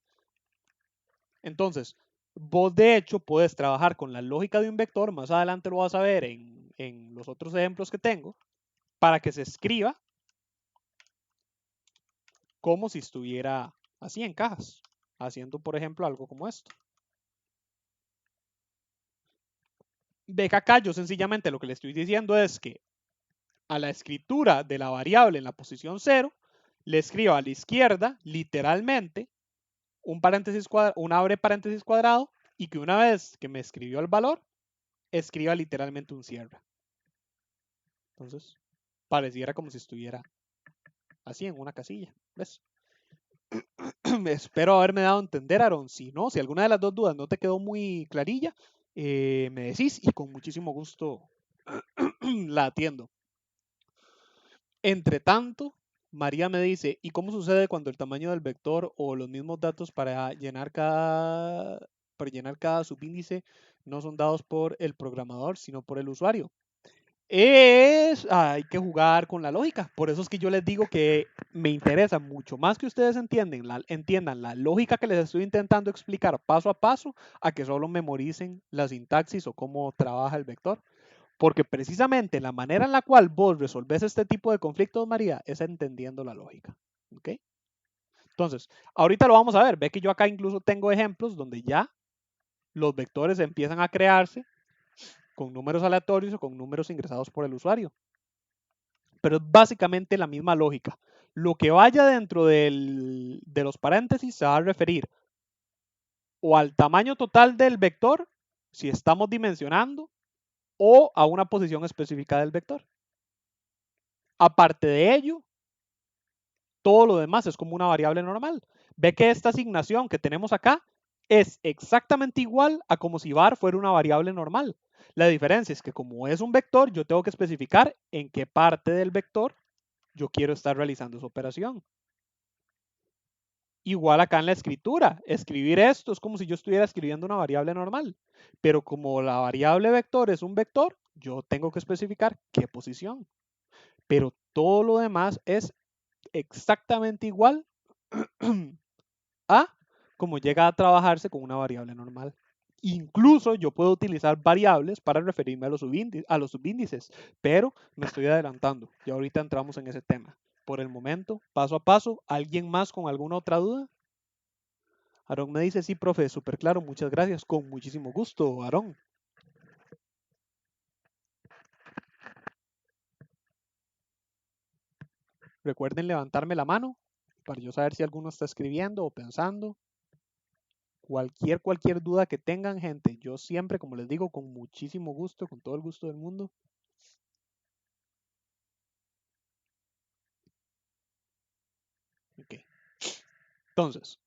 Entonces, vos de hecho puedes trabajar con la lógica de un vector, más adelante lo vas a ver en los otros ejemplos que tengo, para que se escriba como si estuviera así en cajas, haciendo por ejemplo algo como esto. Ve que acá yo sencillamente lo que le estoy diciendo es que a la escritura de la variable en la posición 0, le escribo a la izquierda literalmente un abre paréntesis cuadrado y que una vez que me escribió el valor, escriba literalmente un cierre. Entonces, pareciera como si estuviera así en una casilla. ¿Ves? Espero haberme dado a entender, Aaron. Si no, si alguna de las dos dudas no te quedó muy clarilla, me decís y con muchísimo gusto la atiendo. Entre tanto, María me dice, ¿y cómo sucede cuando el tamaño del vector o los mismos datos para llenar cada subíndice no son dados por el programador, sino por el usuario? Hay que jugar con la lógica. Por eso es que yo les digo que me interesa mucho más que ustedes entiendan la lógica que les estoy intentando explicar paso a paso, a que solo memoricen la sintaxis o cómo trabaja el vector. Porque precisamente la manera en la cual vos resolves este tipo de conflictos, María, es entendiendo la lógica. ¿Ok? Entonces, ahorita lo vamos a ver. Ve que yo acá incluso tengo ejemplos donde ya los vectores empiezan a crearse con números aleatorios o con números ingresados por el usuario. Pero es básicamente la misma lógica. Lo que vaya dentro de los paréntesis se va a referir o al tamaño total del vector, si estamos dimensionando, o a una posición específica del vector. Aparte de ello, todo lo demás es como una variable normal. Ve que esta asignación que tenemos acá es exactamente igual a como si var fuera una variable normal. La diferencia es que como es un vector, yo tengo que especificar en qué parte del vector yo quiero estar realizando esa operación. Igual acá en la escritura, escribir esto es como si yo estuviera escribiendo una variable normal, pero como la variable vector es un vector, yo tengo que especificar qué posición, pero todo lo demás es exactamente igual a como llega a trabajarse con una variable normal. Incluso yo puedo utilizar variables para referirme a los subíndices, pero me estoy adelantando. Y ahorita entramos en ese tema. Por el momento, paso a paso, ¿alguien más con alguna otra duda? Aarón me dice, sí, profe, súper claro, muchas gracias, con muchísimo gusto, Aarón. Recuerden levantarme la mano para yo saber si alguno está escribiendo o pensando. Cualquier duda que tengan, gente, yo siempre, como les digo, con muchísimo gusto, con todo el gusto del mundo. Ok. Entonces,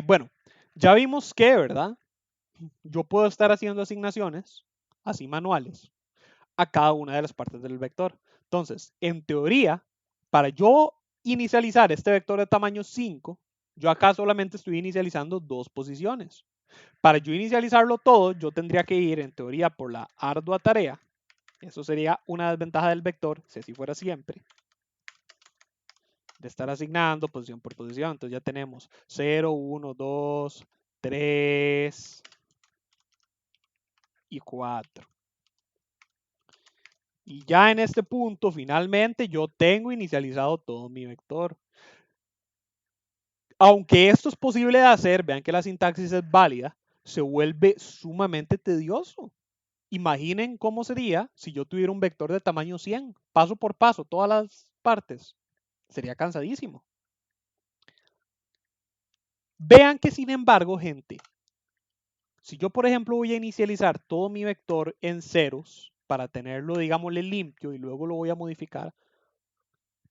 bueno, ya vimos que, ¿verdad? Yo puedo estar haciendo asignaciones, así manuales, a cada una de las partes del vector. Entonces, en teoría, para yo inicializar este vector de tamaño 5, yo acá solamente estoy inicializando dos posiciones. Para yo inicializarlo todo, yo tendría que ir, en teoría, por la ardua tarea. Eso sería una desventaja del vector, si así fuera siempre, de estar asignando posición por posición. Entonces ya tenemos 0, 1, 2, 3 y 4. Y ya en este punto, finalmente, yo tengo inicializado todo mi vector. Aunque esto es posible de hacer, vean que la sintaxis es válida, se vuelve sumamente tedioso. Imaginen cómo sería si yo tuviera un vector de tamaño 100, paso por paso, todas las partes. Sería cansadísimo. Vean que, sin embargo, gente, si yo, por ejemplo, voy a inicializar todo mi vector en ceros para tenerlo, digámosle, limpio y luego lo voy a modificar,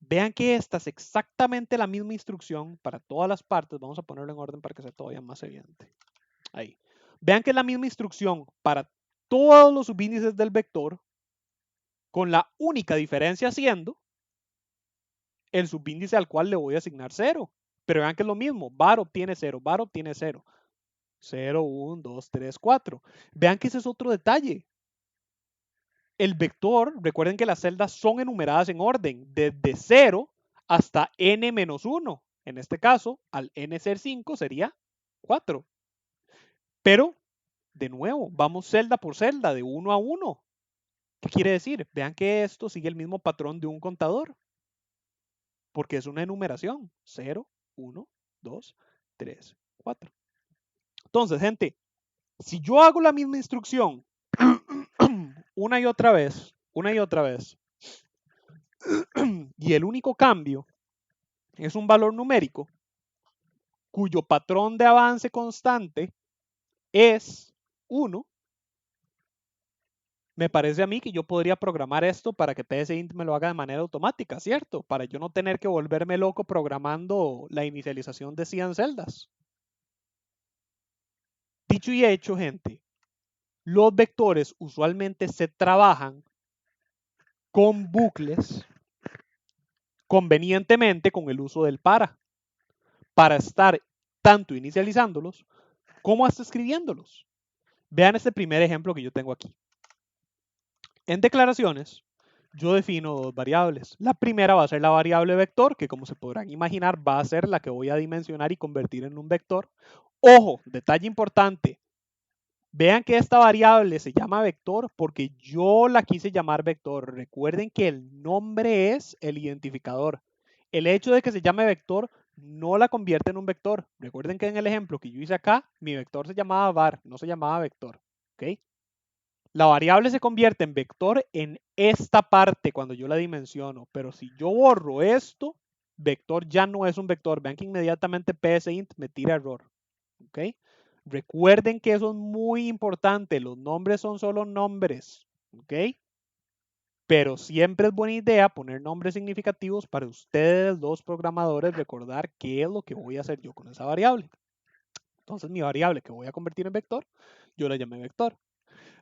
vean que esta es exactamente la misma instrucción para todas las partes. Vamos a ponerlo en orden para que sea todavía más evidente. Ahí. Vean que es la misma instrucción para todos los subíndices del vector, con la única diferencia siendo el subíndice al cual le voy a asignar 0. Pero vean que es lo mismo. Var obtiene 0, var obtiene 0. 0, 1, 2, 3, 4. Vean que ese es otro detalle. El vector, recuerden que las celdas son enumeradas en orden, desde 0 hasta n-1. En este caso, al n ser 5 sería 4. Pero, de nuevo, vamos celda por celda, de 1 a 1. ¿Qué quiere decir? Vean que esto sigue el mismo patrón de un contador, porque es una enumeración. 0, 1, 2, 3, 4. Entonces, gente, si yo hago la misma instrucción una y otra vez, y el único cambio es un valor numérico cuyo patrón de avance constante es 1, me parece a mí que yo podría programar esto para que PSInt me lo haga de manera automática, ¿cierto? Para yo no tener que volverme loco programando la inicialización de 100 celdas. Dicho y hecho, gente, los vectores usualmente se trabajan con bucles convenientemente con el uso del para estar tanto inicializándolos como hasta escribiéndolos. Vean este primer ejemplo que yo tengo aquí. En declaraciones, yo defino dos variables. La primera va a ser la variable vector, que como se podrán imaginar va a ser la que voy a dimensionar y convertir en un vector. Ojo, detalle importante. Vean que esta variable se llama vector porque yo la quise llamar vector. Recuerden que el nombre es el identificador. El hecho de que se llame vector no la convierte en un vector. Recuerden que en el ejemplo que yo hice acá, mi vector se llamaba var, no se llamaba vector. ¿Okay? La variable se convierte en vector en esta parte cuando yo la dimensiono, pero si yo borro esto, vector ya no es un vector. Vean que inmediatamente psint me tira error. ¿Okay? Recuerden que eso es muy importante. Los nombres son solo nombres. ¿Ok? Pero siempre es buena idea poner nombres significativos para ustedes, los programadores, recordar qué es lo que voy a hacer yo con esa variable. Entonces, mi variable que voy a convertir en vector, yo la llamé vector.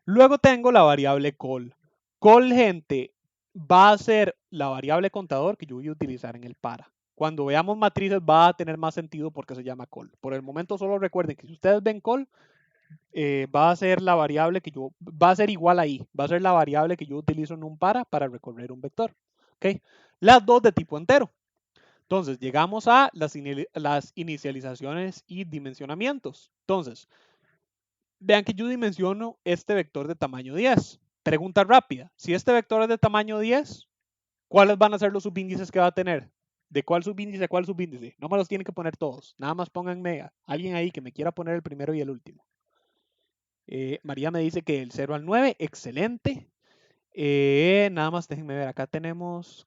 Luego tengo la variable call. Call, gente, va a ser la variable contador que yo voy a utilizar en el para. Cuando veamos matrices va a tener más sentido porque se llama col. Por el momento solo recuerden que si ustedes ven col, va a ser la variable que yo, va a ser igual ahí, va a ser la variable que yo utilizo en un para recorrer un vector. ¿Ok? Las dos de tipo entero. Entonces, llegamos a las inicializaciones y dimensionamientos. Entonces, vean que yo dimensiono este vector de tamaño 10. Pregunta rápida. Si este vector es de tamaño 10, ¿cuáles van a ser los subíndices que va a tener? ¿De cuál subíndice a cuál subíndice? No me los tienen que poner todos. Nada más pónganme alguien ahí que me quiera poner el primero y el último. María me dice que el 0 al 9, excelente. Nada más déjenme ver, acá tenemos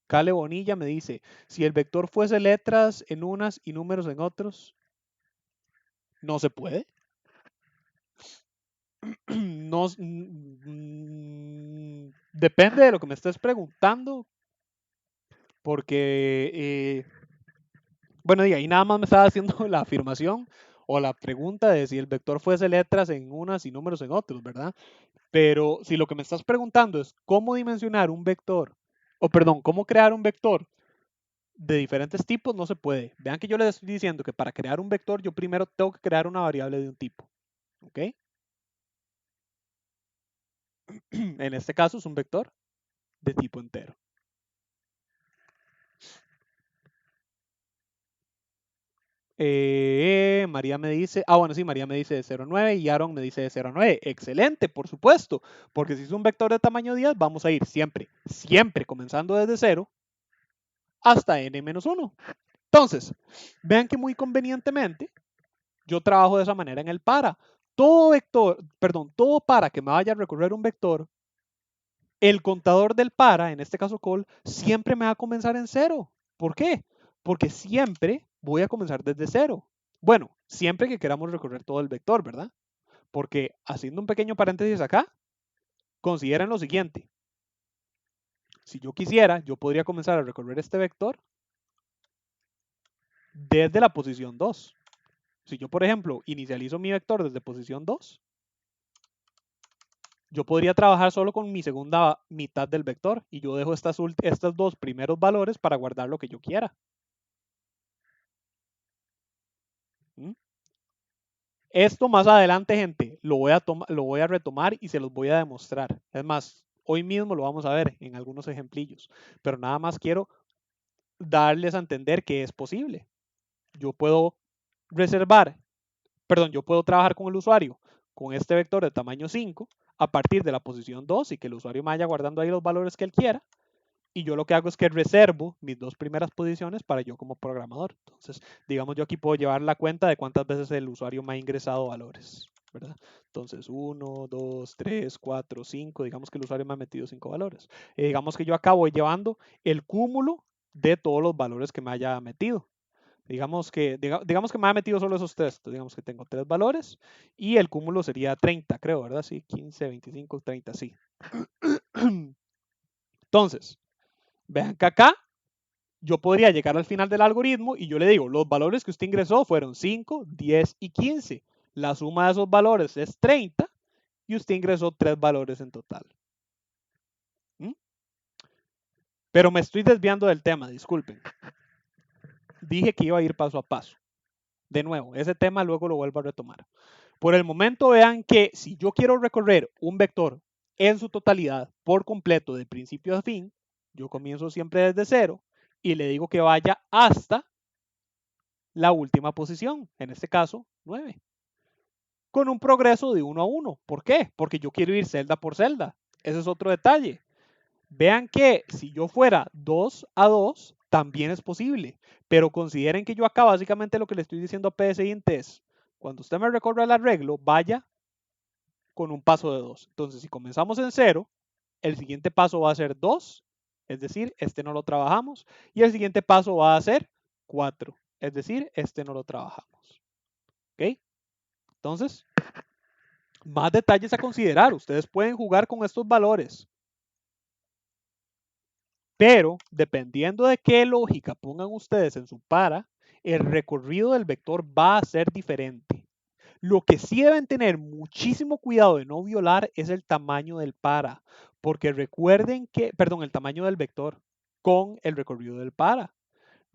Cale Bonilla me dice, si el vector fuese letras en unas y números en otros, no se puede. No, depende de lo que me estés preguntando, porque, bueno, y ahí nada más me estaba haciendo la afirmación o la pregunta de si el vector fuese letras en unas y números en otros, ¿verdad? Pero si lo que me estás preguntando es cómo dimensionar un vector, o perdón, cómo crear un vector de diferentes tipos, no se puede. Vean que yo les estoy diciendo que para crear un vector yo primero tengo que crear una variable de un tipo. ¿Ok? En este caso es un vector de tipo entero. María me dice, bueno, sí, María me dice de 0 a 9 y Aaron me dice de 0 a 9. Excelente, por supuesto, porque si es un vector de tamaño 10, vamos a ir siempre, siempre comenzando desde 0 hasta n-1. Entonces, vean que muy convenientemente yo trabajo de esa manera en el para. Todo vector, perdón, todo para que me vaya a recorrer un vector, el contador del para, en este caso call, siempre me va a comenzar en 0. ¿Por qué? Porque siempre voy a comenzar desde 0. Bueno, siempre que queramos recorrer todo el vector, ¿verdad? Porque haciendo un pequeño paréntesis acá, consideren lo siguiente. Si yo quisiera, yo podría comenzar a recorrer este vector desde la posición 2. Si yo, por ejemplo, inicializo mi vector desde posición 2, yo podría trabajar solo con mi segunda mitad del vector y yo dejo estos dos primeros valores para guardar lo que yo quiera. ¿Mm? Esto más adelante, gente, lo voy a retomar y se los voy a demostrar. Es más, hoy mismo lo vamos a ver en algunos ejemplillos, pero nada más quiero darles a entender que es posible. Yo puedo reservar, perdón, yo puedo trabajar con el usuario con este vector de tamaño 5 a partir de la posición 2 y que el usuario me vaya guardando ahí los valores que él quiera. Y yo lo que hago es que reservo mis dos primeras posiciones para yo como programador. Entonces, digamos, yo aquí puedo llevar la cuenta de cuántas veces el usuario me ha ingresado valores, ¿verdad? Entonces, 1, 2, 3, 4, 5, digamos que el usuario me ha metido 5 valores. Digamos que yo acá voy llevando el cúmulo de todos los valores que me haya metido. Digamos que me ha metido solo esos tres. Entonces, digamos que tengo tres valores y el cúmulo sería 30, creo, ¿verdad? Sí, 15, 25, 30, sí. Entonces, vean que acá yo podría llegar al final del algoritmo y yo le digo, los valores que usted ingresó fueron 5, 10 y 15. La suma de esos valores es 30 y usted ingresó 3 valores en total. ¿Mm? Pero me estoy desviando del tema, disculpen. Dije que iba a ir paso a paso. De nuevo, ese tema luego lo vuelvo a retomar. Por el momento vean que si yo quiero recorrer un vector en su totalidad por completo de principio a fin, yo comienzo siempre desde 0 y le digo que vaya hasta la última posición, en este caso 9, con un progreso de 1 a 1. ¿Por qué? Porque yo quiero ir celda por celda. Ese es otro detalle. Vean que si yo fuera 2 a 2, también es posible, pero consideren que yo acá básicamente lo que le estoy diciendo a PSINT es, cuando usted me recorra el arreglo, vaya con un paso de 2. Entonces, si comenzamos en 0, el siguiente paso va a ser 2, es decir, este no lo trabajamos, y el siguiente paso va a ser 4, es decir, este no lo trabajamos. ¿Ok? Entonces, más detalles a considerar. Ustedes pueden jugar con estos valores, pero dependiendo de qué lógica pongan ustedes en su para, el recorrido del vector va a ser diferente. Lo que sí deben tener muchísimo cuidado de no violar es el tamaño del para, porque recuerden que, perdón, el tamaño del vector con el recorrido del para.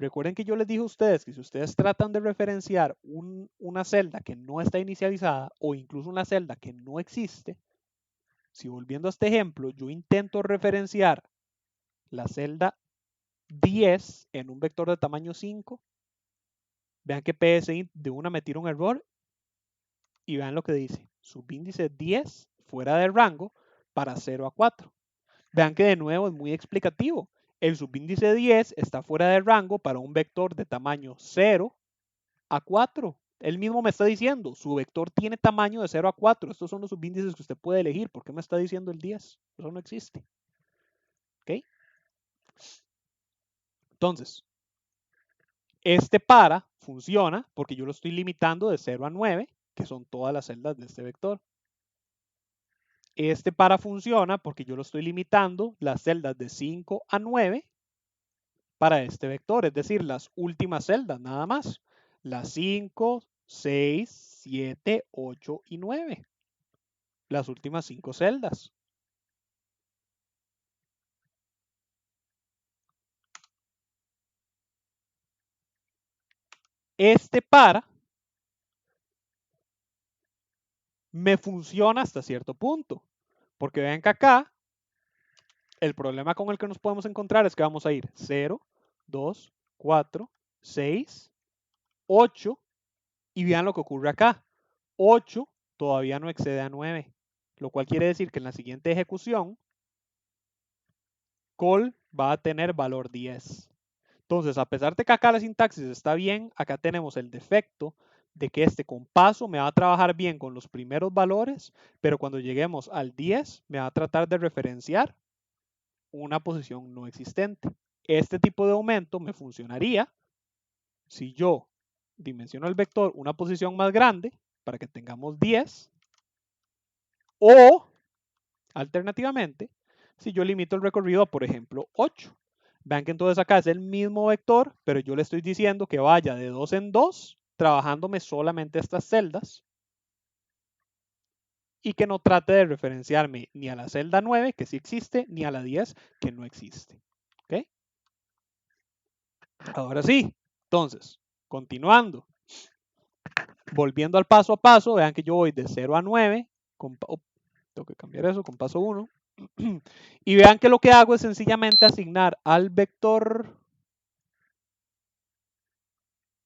Recuerden que yo les dije a ustedes que si ustedes tratan de referenciar una celda que no está inicializada o incluso una celda que no existe, si volviendo a este ejemplo, yo intento referenciar la celda 10 en un vector de tamaño 5, vean que PSINT de una me tira un error y vean lo que dice. Subíndice 10 fuera de rango para 0 a 4. Vean que de nuevo es muy explicativo. El subíndice 10 está fuera de rango para un vector de tamaño 0 a 4. Él mismo me está diciendo, su vector tiene tamaño de 0 a 4. Estos son los subíndices que usted puede elegir. ¿Por qué me está diciendo el 10? Eso no existe. ¿Ok? Entonces, este para funciona porque yo lo estoy limitando de 0 a 9, que son todas las celdas de este vector. Este para funciona porque yo lo estoy limitando las celdas de 5 a 9 para este vector, es decir, las últimas celdas nada más. Las 5, 6, 7, 8 y 9. Las últimas 5 celdas. Este para me funciona hasta cierto punto. Porque vean que acá el problema con el que nos podemos encontrar es que vamos a ir 0, 2, 4, 6, 8 y vean lo que ocurre acá. 8 todavía no excede a 9, lo cual quiere decir que en la siguiente ejecución call va a tener valor 10. Entonces, a pesar de que acá la sintaxis está bien, acá tenemos el defecto de que este compaso me va a trabajar bien con los primeros valores, pero cuando lleguemos al 10 me va a tratar de referenciar una posición no existente. Este tipo de aumento me funcionaría si yo dimensiono el vector una posición más grande para que tengamos 10 o alternativamente si yo limito el recorrido a, por ejemplo, 8. Vean que entonces acá es el mismo vector, pero yo le estoy diciendo que vaya de 2 en 2, trabajándome solamente estas celdas y que no trate de referenciarme ni a la celda 9, que sí existe, ni a la 10, que no existe. ¿Ok? Ahora sí, entonces, continuando, volviendo al paso a paso, vean que yo voy de 0 a 9, tengo que cambiar eso con paso 1, y vean que lo que hago es sencillamente asignar al vector.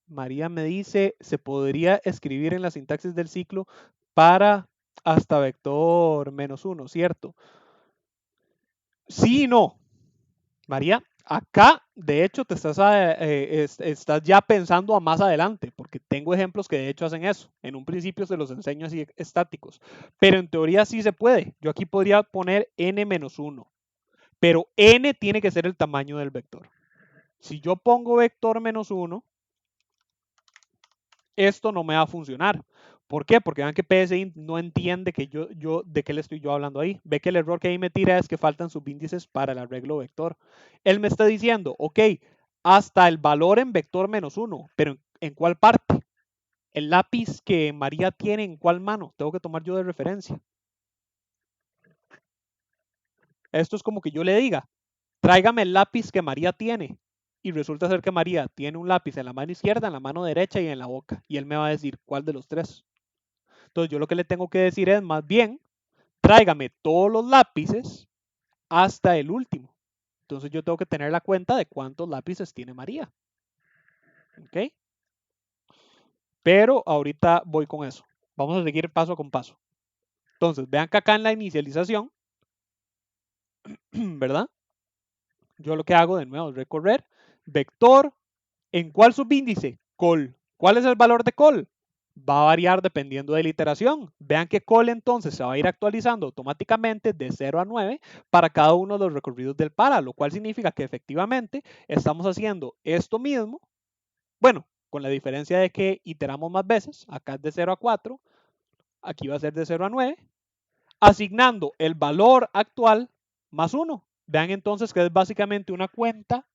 María me dice, se podría escribir en la sintaxis del ciclo para hasta vector -1, ¿cierto? Sí y no. María, acá de hecho te estás ya pensando a más adelante, porque tengo ejemplos que de hecho hacen eso. En un principio se los enseño así estáticos, pero en teoría sí se puede. Yo aquí podría poner n-1, pero n tiene que ser el tamaño del vector. Si yo pongo vector -1, esto no me va a funcionar. ¿Por qué? Porque vean que PSINT no entiende que de qué le estoy yo hablando ahí. Ve que el error que ahí me tira es que faltan subíndices para el arreglo vector. Él me está diciendo, ok, hasta el valor en vector -1, pero ¿en cuál parte? El lápiz que María tiene, ¿en cuál mano? Tengo que tomar yo de referencia. Esto es como que yo le diga, tráigame el lápiz que María tiene. Y resulta ser que María tiene un lápiz en la mano izquierda, en la mano derecha y en la boca. Y él me va a decir cuál de los tres. Entonces yo lo que le tengo que decir es más bien, tráigame todos los lápices hasta el último. Entonces yo tengo que tener la cuenta de cuántos lápices tiene María. ¿Ok? Pero ahorita voy con eso. Vamos a seguir paso con paso. Entonces, vean que acá en la inicialización, ¿verdad? Yo lo que hago de nuevo es recorrer vector. ¿En cuál subíndice? Col. ¿Cuál es el valor de col? Va a variar dependiendo de la iteración. Vean que col entonces se va a ir actualizando automáticamente de 0 a 9 para cada uno de los recorridos del para, lo cual significa que efectivamente estamos haciendo esto mismo, bueno, con la diferencia de que iteramos más veces, acá es de 0 a 4, aquí va a ser de 0 a 9, asignando el valor actual más 1. Vean entonces que es básicamente una cuenta,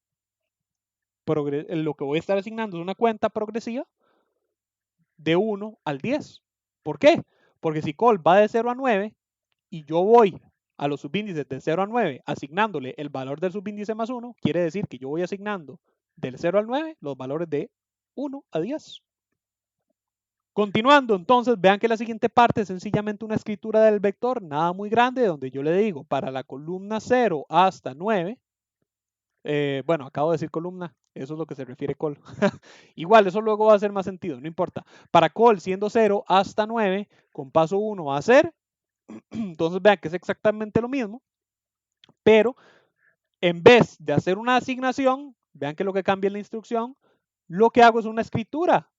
lo que voy a estar asignando es una cuenta progresiva de 1 al 10. ¿Por qué? Porque si col va de 0 a 9 y yo voy a los subíndices de 0 a 9 asignándole el valor del subíndice más 1, quiere decir que yo voy asignando del 0 al 9 los valores de 1 a 10. Continuando, entonces, vean que la siguiente parte es sencillamente una escritura del vector, nada muy grande, donde yo le digo para la columna 0 hasta 9, bueno, acabo de decir columna, eso es lo que se refiere col. Igual, eso luego va a hacer más sentido, no importa. Para col siendo 0 hasta 9, con paso 1 va a ser, entonces vean que es exactamente lo mismo, pero en vez de hacer una asignación, vean que lo que cambia en la instrucción, lo que hago es una escritura.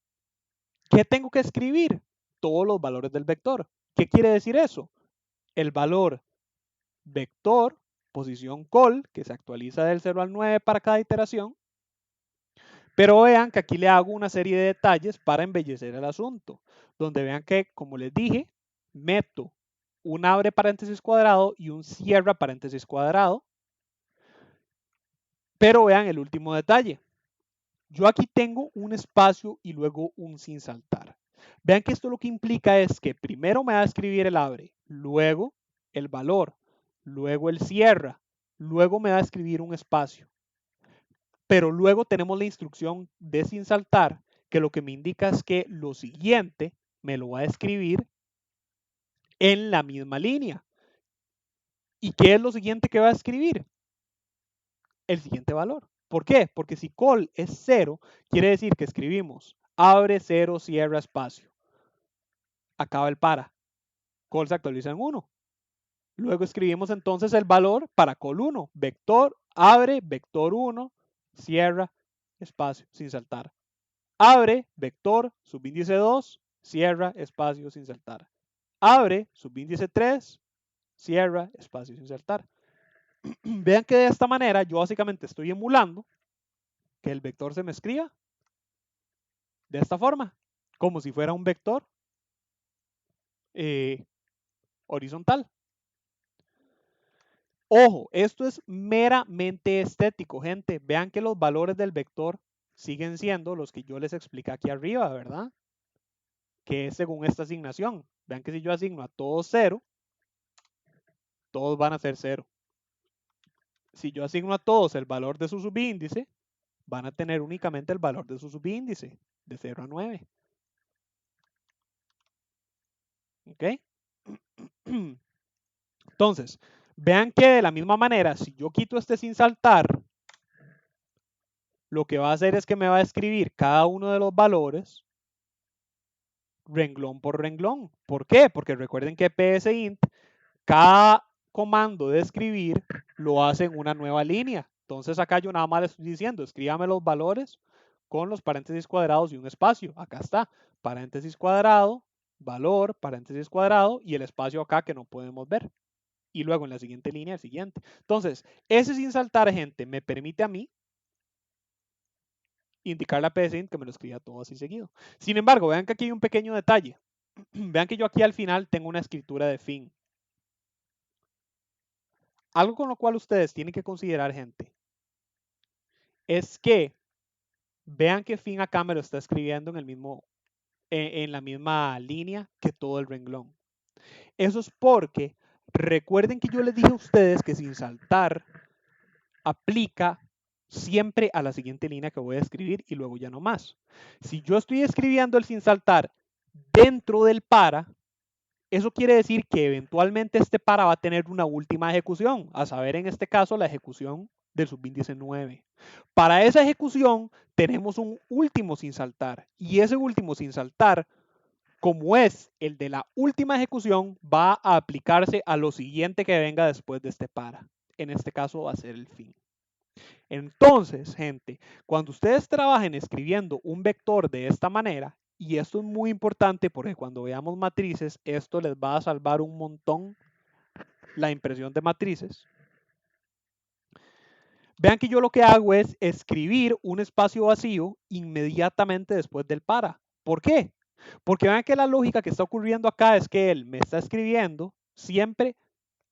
¿Qué tengo que escribir? Todos los valores del vector. ¿Qué quiere decir eso? El valor vector, posición col, que se actualiza del 0 al 9 para cada iteración. Pero vean que aquí le hago una serie de detalles para embellecer el asunto, donde vean que, como les dije, meto un abre paréntesis cuadrado y un cierra paréntesis cuadrado. Pero vean el último detalle. Yo aquí tengo un espacio y luego un sin saltar. Vean que esto lo que implica es que primero me va a escribir el abre, luego el valor, luego el cierra, luego me va a escribir un espacio. Pero luego tenemos la instrucción de sin saltar, que lo que me indica es que lo siguiente me lo va a escribir en la misma línea. ¿Y qué es lo siguiente que va a escribir? El siguiente valor. ¿Por qué? Porque si col es 0, quiere decir que escribimos abre, 0, cierra, espacio. Acaba el para. Col se actualiza en 1. Luego escribimos entonces el valor para col 1. Vector, abre, vector 1, cierra, espacio, sin saltar. Abre, vector, subíndice 2, cierra, espacio, sin saltar. Abre, subíndice 3, cierra, espacio, sin saltar. Vean que de esta manera yo básicamente estoy emulando que el vector se me escriba de esta forma, como si fuera un vector horizontal. Ojo, esto es meramente estético, gente. Vean que los valores del vector siguen siendo los que yo les expliqué aquí arriba, ¿verdad? Que es según esta asignación. Vean que si yo asigno a todos 0, todos van a ser 0. Si yo asigno a todos el valor de su subíndice, van a tener únicamente el valor de su subíndice, de 0 a 9. ¿Ok? Entonces, vean que de la misma manera, si yo quito este sin saltar, lo que va a hacer es que me va a escribir cada uno de los valores renglón por renglón. ¿Por qué? Porque recuerden que psint, cada comando de escribir lo hace en una nueva línea. Entonces acá yo nada más le estoy diciendo, escríbame los valores con los paréntesis cuadrados y un espacio. Acá está, paréntesis cuadrado, valor, paréntesis cuadrado y el espacio acá que no podemos ver. Y luego en la siguiente línea el siguiente. Entonces, ese sin saltar, gente, me permite a mí indicarle a psint que me lo escriba todo así seguido. Sin embargo, vean que aquí hay un pequeño detalle. Vean que yo aquí al final tengo una escritura de fin. Algo con lo cual ustedes tienen que considerar, gente, es que vean que fin acá me lo está escribiendo en la misma línea que todo el renglón. Eso es porque recuerden que yo les dije a ustedes que sin saltar aplica siempre a la siguiente línea que voy a escribir y luego ya no más. Si yo estoy escribiendo el sin saltar dentro del para, eso quiere decir que eventualmente este para va a tener una última ejecución, a saber en este caso la ejecución del subíndice 9. Para esa ejecución tenemos un último sin saltar y ese último sin saltar, como es el de la última ejecución, va a aplicarse a lo siguiente que venga después de este para. En este caso va a ser el fin. Entonces, gente, cuando ustedes trabajen escribiendo un vector de esta manera, y esto es muy importante porque cuando veamos matrices, esto les va a salvar un montón la impresión de matrices. Vean que yo lo que hago es escribir un espacio vacío inmediatamente después del para. ¿Por qué? Porque vean que la lógica que está ocurriendo acá es que él me está escribiendo siempre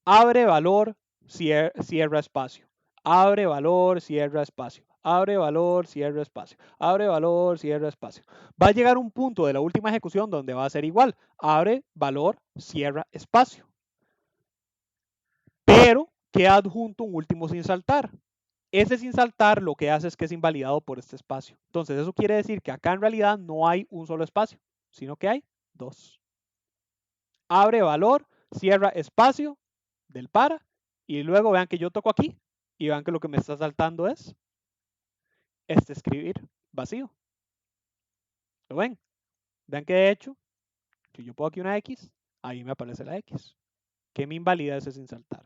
abre valor, cierra espacio. Abre valor, cierra espacio. Abre valor, cierra espacio. Abre valor, cierra espacio. Va a llegar un punto de la última ejecución donde va a ser igual. Abre valor, cierra espacio. Pero queda adjunto un último sin saltar. Ese sin saltar lo que hace es que es invalidado por este espacio. Entonces eso quiere decir que acá en realidad no hay un solo espacio, sino que hay dos. Abre valor, cierra espacio del para y luego vean que yo toco aquí y vean que lo que me está saltando es este escribir vacío. ¿Lo ven? Vean que de hecho, si yo pongo aquí una X, ahí me aparece la X, que me invalida ese sin saltar.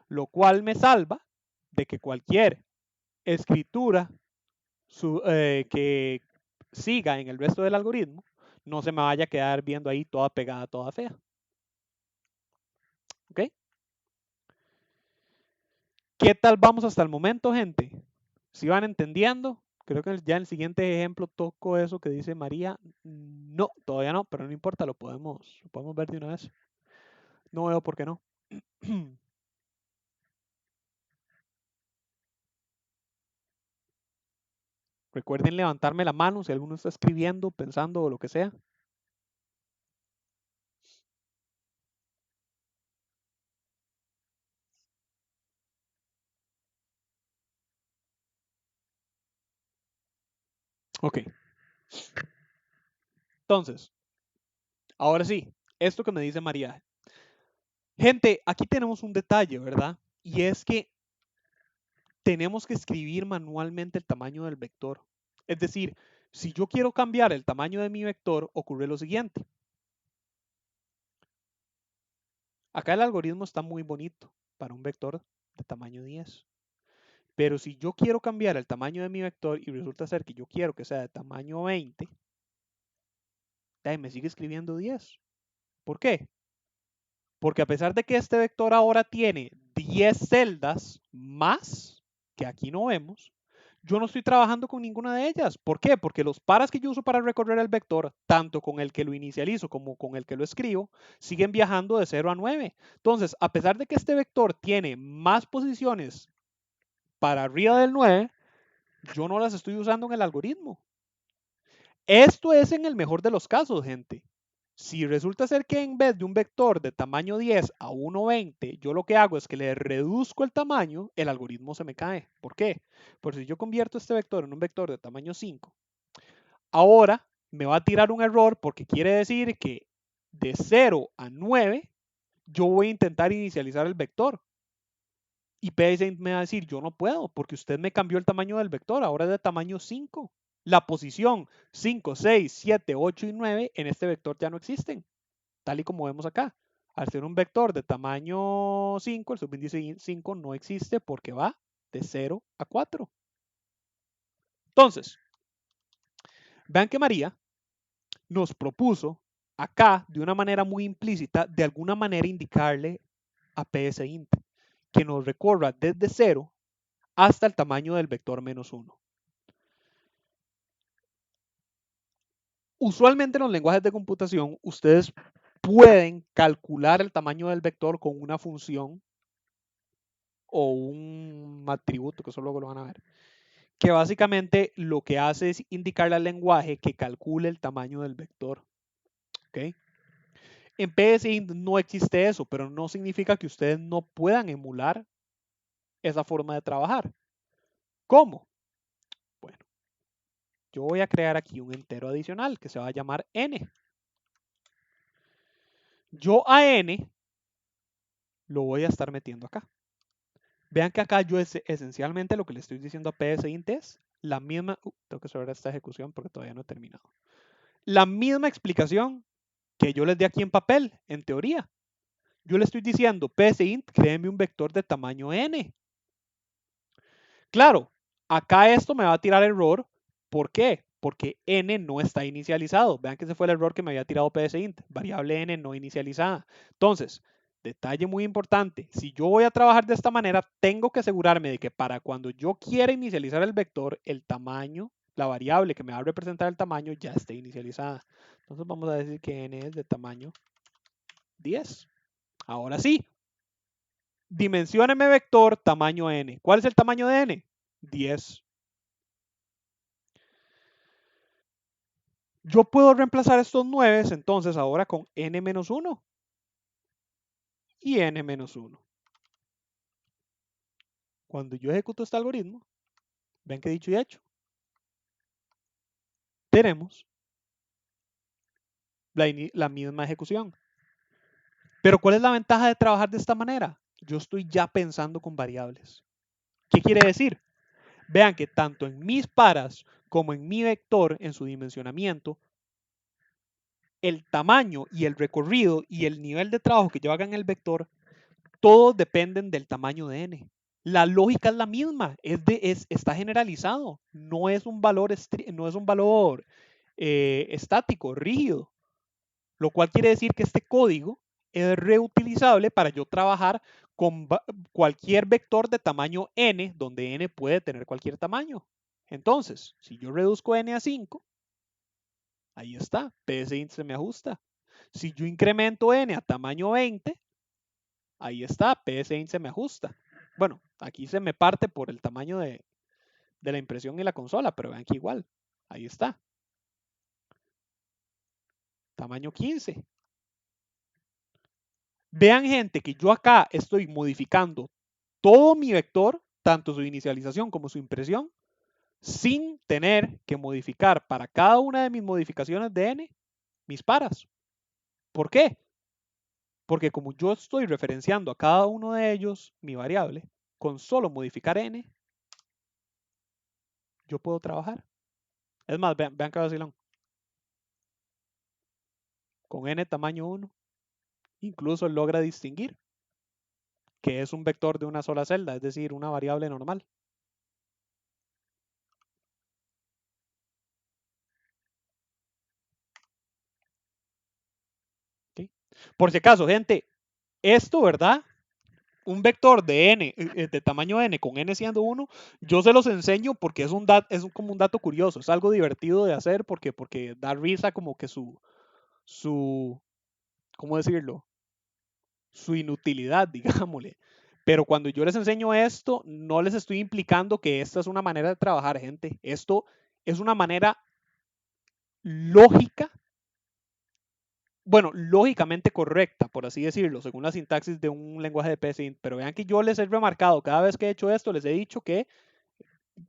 Lo cual me salva de que cualquier escritura que siga en el resto del algoritmo no se me vaya a quedar viendo ahí toda pegada, toda fea. ¿Ok? ¿Qué tal vamos hasta el momento, gente? ¿Si van entendiendo? Creo que ya en el siguiente ejemplo toco eso que dice María. No, todavía no, pero no importa, lo podemos ver de una vez. No veo por qué no. Recuerden levantarme la mano si alguno está escribiendo, pensando o lo que sea. Ok. Entonces, ahora sí, esto que me dice María. Gente, aquí tenemos un detalle, ¿verdad? Y es que tenemos que escribir manualmente el tamaño del vector. Es decir, si yo quiero cambiar el tamaño de mi vector, ocurre lo siguiente. Acá el algoritmo está muy bonito para un vector de tamaño 10. Pero si yo quiero cambiar el tamaño de mi vector y resulta ser que yo quiero que sea de tamaño 20, me sigue escribiendo 10. ¿Por qué? Porque a pesar de que este vector ahora tiene 10 celdas más, que aquí no vemos, yo no estoy trabajando con ninguna de ellas. ¿Por qué? Porque los paras que yo uso para recorrer el vector, tanto con el que lo inicializo como con el que lo escribo, siguen viajando de 0 a 9. Entonces, a pesar de que este vector tiene más posiciones para arriba del 9, yo no las estoy usando en el algoritmo. Esto es en el mejor de los casos, gente. Si resulta ser que en vez de un vector de tamaño 10 a 1,20, yo lo que hago es que le reduzco el tamaño, el algoritmo se me cae. ¿Por qué? Porque si yo convierto este vector en un vector de tamaño 5, ahora me va a tirar un error porque quiere decir que de 0 a 9, yo voy a intentar inicializar el vector. Y PSINT me va a decir, yo no puedo porque usted me cambió el tamaño del vector, ahora es de tamaño 5. La posición 5, 6, 7, 8 y 9 en este vector ya no existen, tal y como vemos acá. Al ser un vector de tamaño 5, el subíndice 5 no existe porque va de 0 a 4. Entonces, vean que María nos propuso acá, de una manera muy implícita, de alguna manera indicarle a PSINT que nos recorra desde 0 hasta el tamaño del vector menos 1. Usualmente en los lenguajes de computación, ustedes pueden calcular el tamaño del vector con una función o un atributo, que eso luego lo van a ver, que básicamente lo que hace es indicarle al lenguaje que calcule el tamaño del vector. ¿Okay? En PSINT no existe eso, pero no significa que ustedes no puedan emular esa forma de trabajar. ¿Cómo? Bueno, yo voy a crear aquí un entero adicional que se va a llamar n. Yo a n lo voy a estar metiendo acá. Vean que acá yo esencialmente lo que le estoy diciendo a PSINT es la misma, tengo que cerrar esta ejecución porque todavía no he terminado. La misma explicación que yo les di aquí en papel, en teoría. Yo le estoy diciendo, PSINT, créeme un vector de tamaño n. Claro, acá esto me va a tirar error. ¿Por qué? Porque n no está inicializado. Vean que ese fue el error que me había tirado PSINT, variable n no inicializada. Entonces, detalle muy importante, si yo voy a trabajar de esta manera, tengo que asegurarme de que para cuando yo quiera inicializar el vector, el tamaño, la variable que me va a representar el tamaño ya esté inicializada. Entonces vamos a decir que n es de tamaño 10. Ahora sí, dimensióneme vector tamaño n. ¿Cuál es el tamaño de n? 10. Yo puedo reemplazar estos 9 entonces ahora con n-1 y n-1. Cuando yo ejecuto este algoritmo, ven que dicho y hecho, tenemos la misma ejecución. Pero ¿cuál es la ventaja de trabajar de esta manera? Yo estoy ya pensando con variables. ¿Qué quiere decir? Vean que tanto en mis paras como en mi vector, en su dimensionamiento, el tamaño y el recorrido y el nivel de trabajo que yo haga en el vector, todos dependen del tamaño de n. La lógica es la misma, está generalizado, no es un valor, no es un valor estático, rígido, lo cual quiere decir que este código es reutilizable para yo trabajar con cualquier vector de tamaño n, donde n puede tener cualquier tamaño. Entonces, si yo reduzco n a 5, ahí está, PSInt se me ajusta. Si yo incremento n a tamaño 20, ahí está, PSInt se me ajusta. Bueno, aquí se me parte por el tamaño de la impresión y la consola, pero vean que igual, ahí está. Tamaño 15. Vean, gente, que yo acá estoy modificando todo mi vector, tanto su inicialización como su impresión, sin tener que modificar para cada una de mis modificaciones de n mis paras. ¿Por qué? Porque como yo estoy referenciando a cada uno de ellos mi variable, con solo modificar n, yo puedo trabajar. Es más, vean que vacilón. Con n tamaño 1, incluso logra distinguir que es un vector de una sola celda, es decir, una variable normal. ¿Sí? Por si acaso, gente, esto, ¿verdad? Un vector de n, de tamaño n, con n siendo 1, yo se los enseño porque es como un dato curioso, es algo divertido de hacer porque da risa como que ¿cómo decirlo? Su inutilidad, digámosle. Pero cuando yo les enseño esto, no les estoy implicando que esta es una manera de trabajar, gente. Esto es una manera lógica, bueno, lógicamente correcta, por así decirlo, según la sintaxis de un lenguaje de PSINT. Pero vean que yo les he remarcado, cada vez que he hecho esto, les he dicho que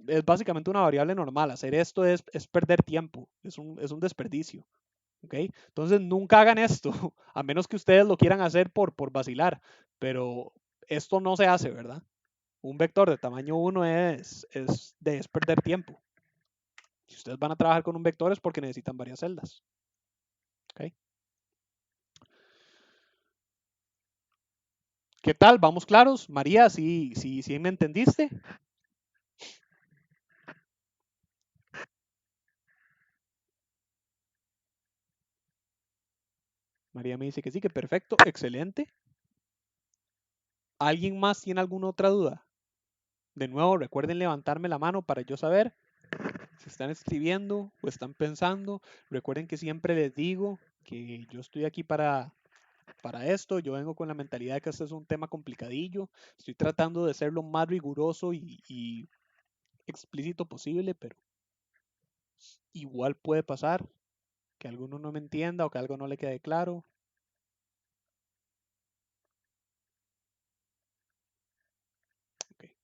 es básicamente una variable normal. Hacer esto es perder tiempo, es un desperdicio. ¿Okay? Entonces nunca hagan esto, a menos que ustedes lo quieran hacer por vacilar, pero esto no se hace, ¿verdad? Un vector de tamaño 1 es perder tiempo. Si ustedes van a trabajar con un vector es porque necesitan varias celdas. ¿Okay? ¿Qué tal? ¿Vamos claros? María, ¿sí me entendiste? María me dice que sí, que perfecto, excelente. ¿Alguien más tiene alguna otra duda? De nuevo, recuerden levantarme la mano para yo saber si están escribiendo o están pensando. Recuerden que siempre les digo que yo estoy aquí para esto. Yo vengo con la mentalidad de que este es un tema complicadillo. Estoy tratando de ser lo más riguroso y explícito posible, pero igual puede pasar que alguno no me entienda o que algo no le quede claro. Okay.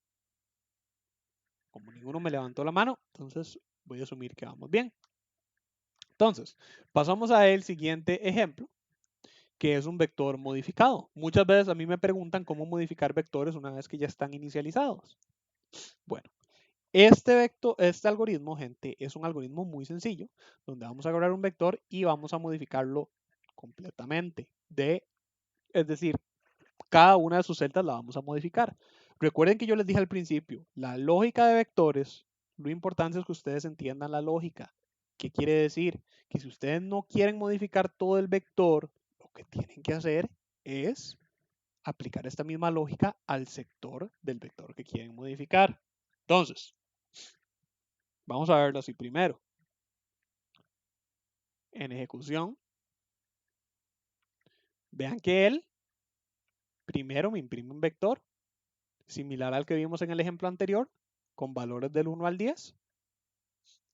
Como ninguno me levantó la mano, entonces voy a asumir que vamos bien. Entonces, pasamos a el siguiente ejemplo, que es un vector modificado. Muchas veces a mí me preguntan cómo modificar vectores una vez que ya están inicializados. Bueno, este algoritmo, gente, es un algoritmo muy sencillo, donde vamos a agarrar un vector y vamos a modificarlo completamente. Es decir, cada una de sus celdas la vamos a modificar. Recuerden que yo les dije al principio, la lógica de vectores, lo importante es que ustedes entiendan la lógica. ¿Qué quiere decir? Que si ustedes no quieren modificar todo el vector, lo que tienen que hacer es aplicar esta misma lógica al sector del vector que quieren modificar. Entonces, vamos a verlo así primero. En ejecución, vean que él primero me imprime un vector similar al que vimos en el ejemplo anterior, con valores del 1 al 10.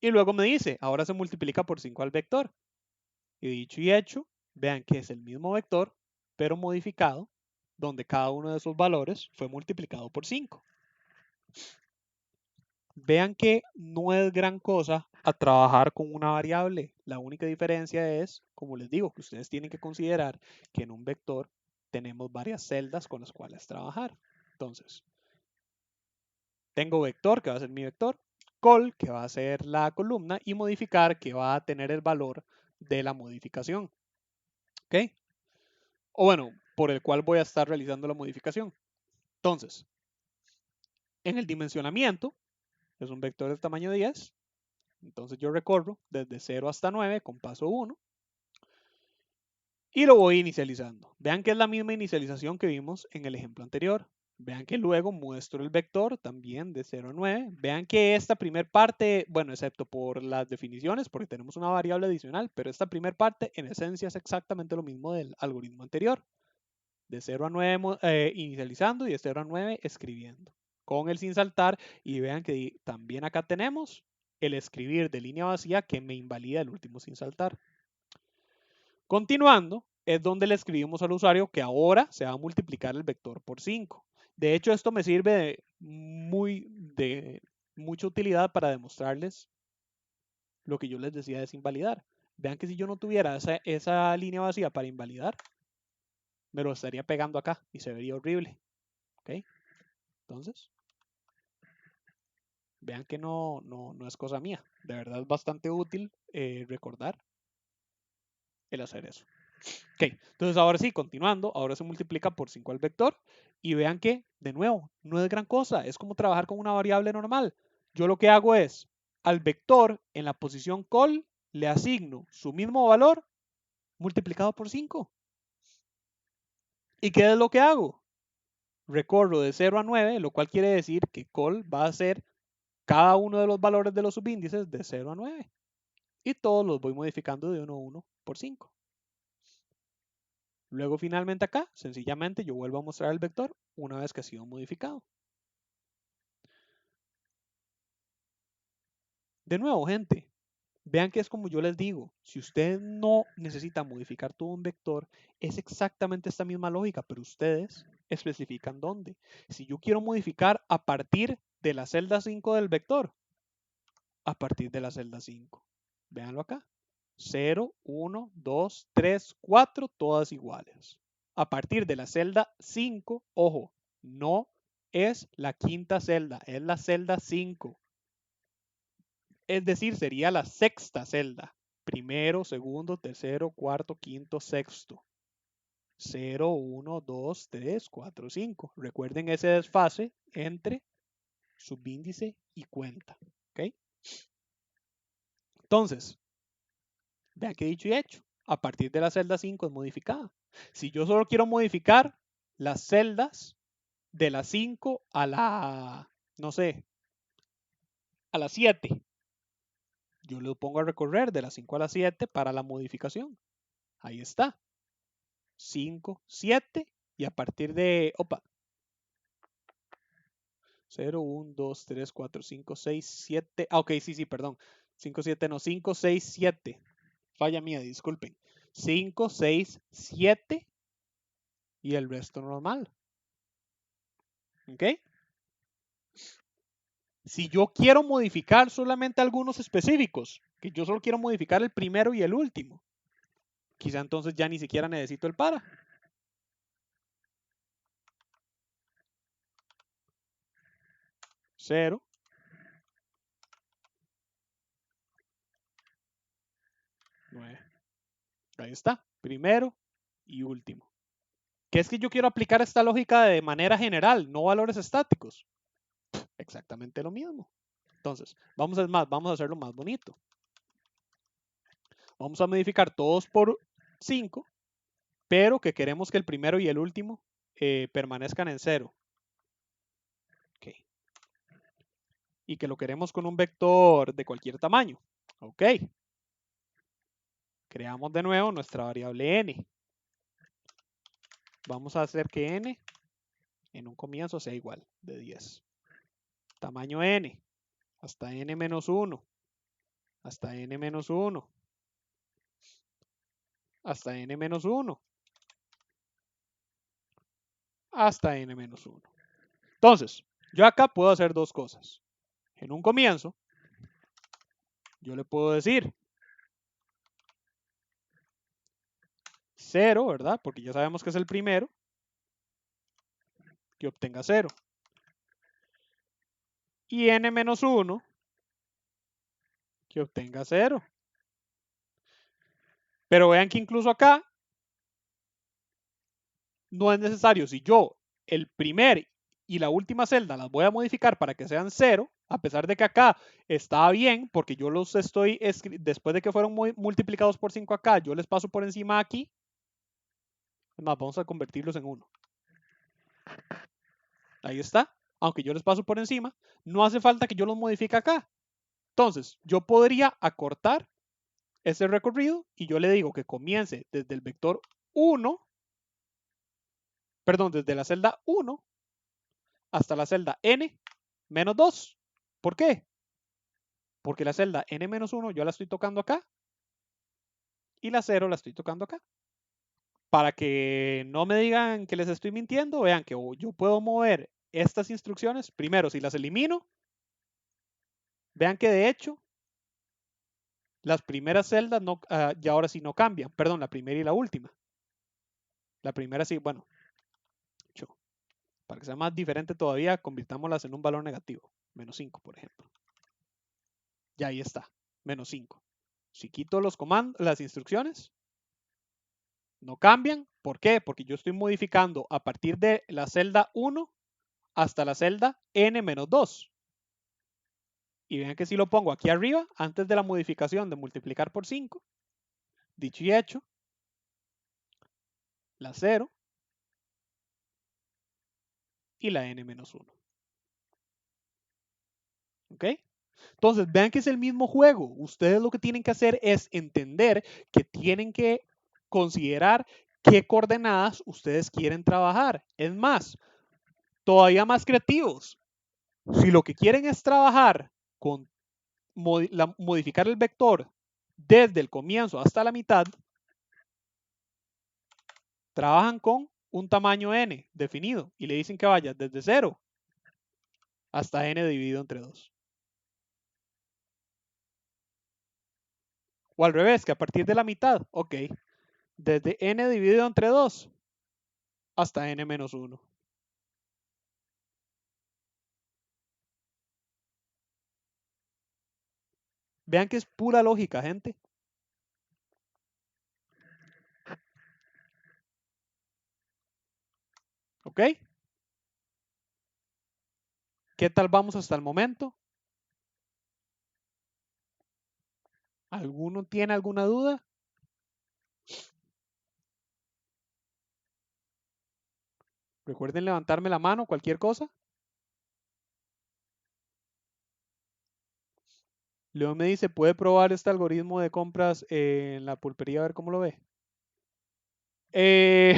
Y luego me dice, ahora se multiplica por 5 al vector. Y dicho y hecho, vean que es el mismo vector, pero modificado, donde cada uno de esos valores fue multiplicado por 5. Vean que no es gran cosa a trabajar con una variable. La única diferencia es, como les digo, que ustedes tienen que considerar que en un vector tenemos varias celdas con las cuales trabajar. Entonces, tengo vector, que va a ser mi vector, col, que va a ser la columna, y modificar, que va a tener el valor de la modificación. ¿Ok? O bueno, por el cual voy a estar realizando la modificación. Entonces, en el dimensionamiento, es un vector de tamaño 10. Entonces yo recorro desde 0 hasta 9 con paso 1 y lo voy inicializando. Vean que es la misma inicialización que vimos en el ejemplo anterior. Vean que luego muestro el vector también de 0 a 9. Vean que esta primera parte, bueno, excepto por las definiciones, porque tenemos una variable adicional, pero esta primera parte en esencia es exactamente lo mismo del algoritmo anterior. De 0 a 9 inicializando y de 0 a 9 escribiendo. Con el sin saltar, y vean que también acá tenemos el escribir de línea vacía que me invalida el último sin saltar. Continuando, es donde le escribimos al usuario que ahora se va a multiplicar el vector por 5. De hecho, esto me sirve de mucha utilidad para demostrarles lo que yo les decía de invalidar. Vean que si yo no tuviera esa línea vacía para invalidar, me lo estaría pegando acá y se vería horrible. ¿Ok? Entonces, vean que no es cosa mía. De verdad es bastante útil recordar el hacer eso. Ok, entonces ahora sí, continuando, ahora se multiplica por 5 al vector y vean que, de nuevo, no es gran cosa, es como trabajar con una variable normal. Yo lo que hago es, al vector en la posición col le asigno su mismo valor multiplicado por 5. ¿Y qué es lo que hago? Recorro de 0 a 9, lo cual quiere decir que col va a ser cada uno de los valores de los subíndices de 0 a 9. Y todos los voy modificando de 1 a 1 por 5. Luego finalmente acá, sencillamente yo vuelvo a mostrar el vector una vez que ha sido modificado. De nuevo, gente, vean que es como yo les digo, si ustedes no necesitan modificar todo un vector, es exactamente esta misma lógica, pero ustedes especifican dónde. Si yo quiero modificar a partir de la celda 5 del vector, a partir de la celda 5. Véanlo acá. 0, 1, 2, 3, 4, todas iguales. A partir de la celda 5, ojo, no es la quinta celda, es la celda 5. Es decir, sería la sexta celda. Primero, segundo, tercero, cuarto, quinto, sexto. 0, 1, 2, 3, 4, 5. Recuerden ese desfase entre subíndice y cuenta. ¿Ok? Entonces, vean que dicho y hecho. A partir de la celda 5 es modificada. Si yo solo quiero modificar las celdas de la 5 a la, no sé, a la 7, yo lo pongo a recorrer de la 5 a la 7 para la modificación. Ahí está. 5, 7 y a partir de, opa, 0, 1, 2, 3, 4, 5, 6, 7. Ah, ok, sí, perdón. 5, 7, no, 5, 6, 7. Falla mía, disculpen. 5, 6, 7 y el resto normal. ¿Ok? Si yo quiero modificar solamente algunos específicos, que yo solo quiero modificar el primero y el último, quizá entonces ya ni siquiera necesito el para. 0, 9. Ahí está, primero y último. ¿Qué es que yo quiero aplicar esta lógica de manera general, no valores estáticos? Exactamente lo mismo. Entonces, vamos a hacerlo más bonito. Vamos a modificar todos por 5, pero que queremos que el primero y el último permanezcan en 0. Okay. Y que lo queremos con un vector de cualquier tamaño. Ok. Creamos de nuevo nuestra variable n. Vamos a hacer que n en un comienzo sea igual de 10. Tamaño n hasta n menos 1, hasta n menos 1, hasta n menos 1, hasta n menos 1. Entonces, Yo acá puedo hacer dos cosas. En un comienzo, yo le puedo decir 0, ¿verdad? Porque ya sabemos que es el primero, que obtenga 0. Y n menos 1, que obtenga 0. Pero vean que incluso acá no es necesario. Si yo el primer y la última celda las voy a modificar para que sean 0, a pesar de que acá está bien, porque yo los estoy, después de que fueron multiplicados por 5 acá, yo les paso por encima aquí. Es más, vamos a convertirlos en 1. Ahí está. Aunque yo les paso por encima, no hace falta que yo los modifique acá. Entonces, yo podría acortar ese recorrido y yo le digo que comience desde el vector 1, perdón, desde la celda 1 hasta la celda n menos 2. ¿Por qué? Porque la celda n menos 1 yo la estoy tocando acá y la 0 la estoy tocando acá. Para que no me digan que les estoy mintiendo, vean que yo puedo mover estas instrucciones. Primero, si las elimino, vean que de hecho las primeras celdas no, ya ahora sí no cambian. Perdón, la primera y la última. La primera sí, bueno, para que sea más diferente todavía, convirtámoslas en un valor negativo. Menos 5, por ejemplo. Y ahí está, menos 5. Si quito los comandos, las instrucciones, no cambian. ¿Por qué? Porque yo estoy modificando a partir de la celda 1 hasta la celda n-2. Y vean que si lo pongo aquí arriba, antes de la modificación de multiplicar por 5, dicho y hecho, la 0 y la n-1. ¿Ok? Entonces, vean que es el mismo juego. Ustedes lo que tienen que hacer es entender que tienen que considerar qué coordenadas ustedes quieren trabajar. Es más, todavía más creativos. Si lo que quieren es trabajar con modificar el vector desde el comienzo hasta la mitad, trabajan con un tamaño n definido y le dicen que vaya desde 0 hasta n dividido entre 2. O al revés, que a partir de la mitad, ok, desde n dividido entre 2 hasta n menos 1. Vean que es pura lógica, gente. ¿Ok? ¿Qué tal vamos hasta el momento? ¿Alguno tiene alguna duda? Recuerden levantarme la mano, cualquier cosa. León me dice, ¿puede probar este algoritmo de compras en la pulpería a ver cómo lo ve? Eh,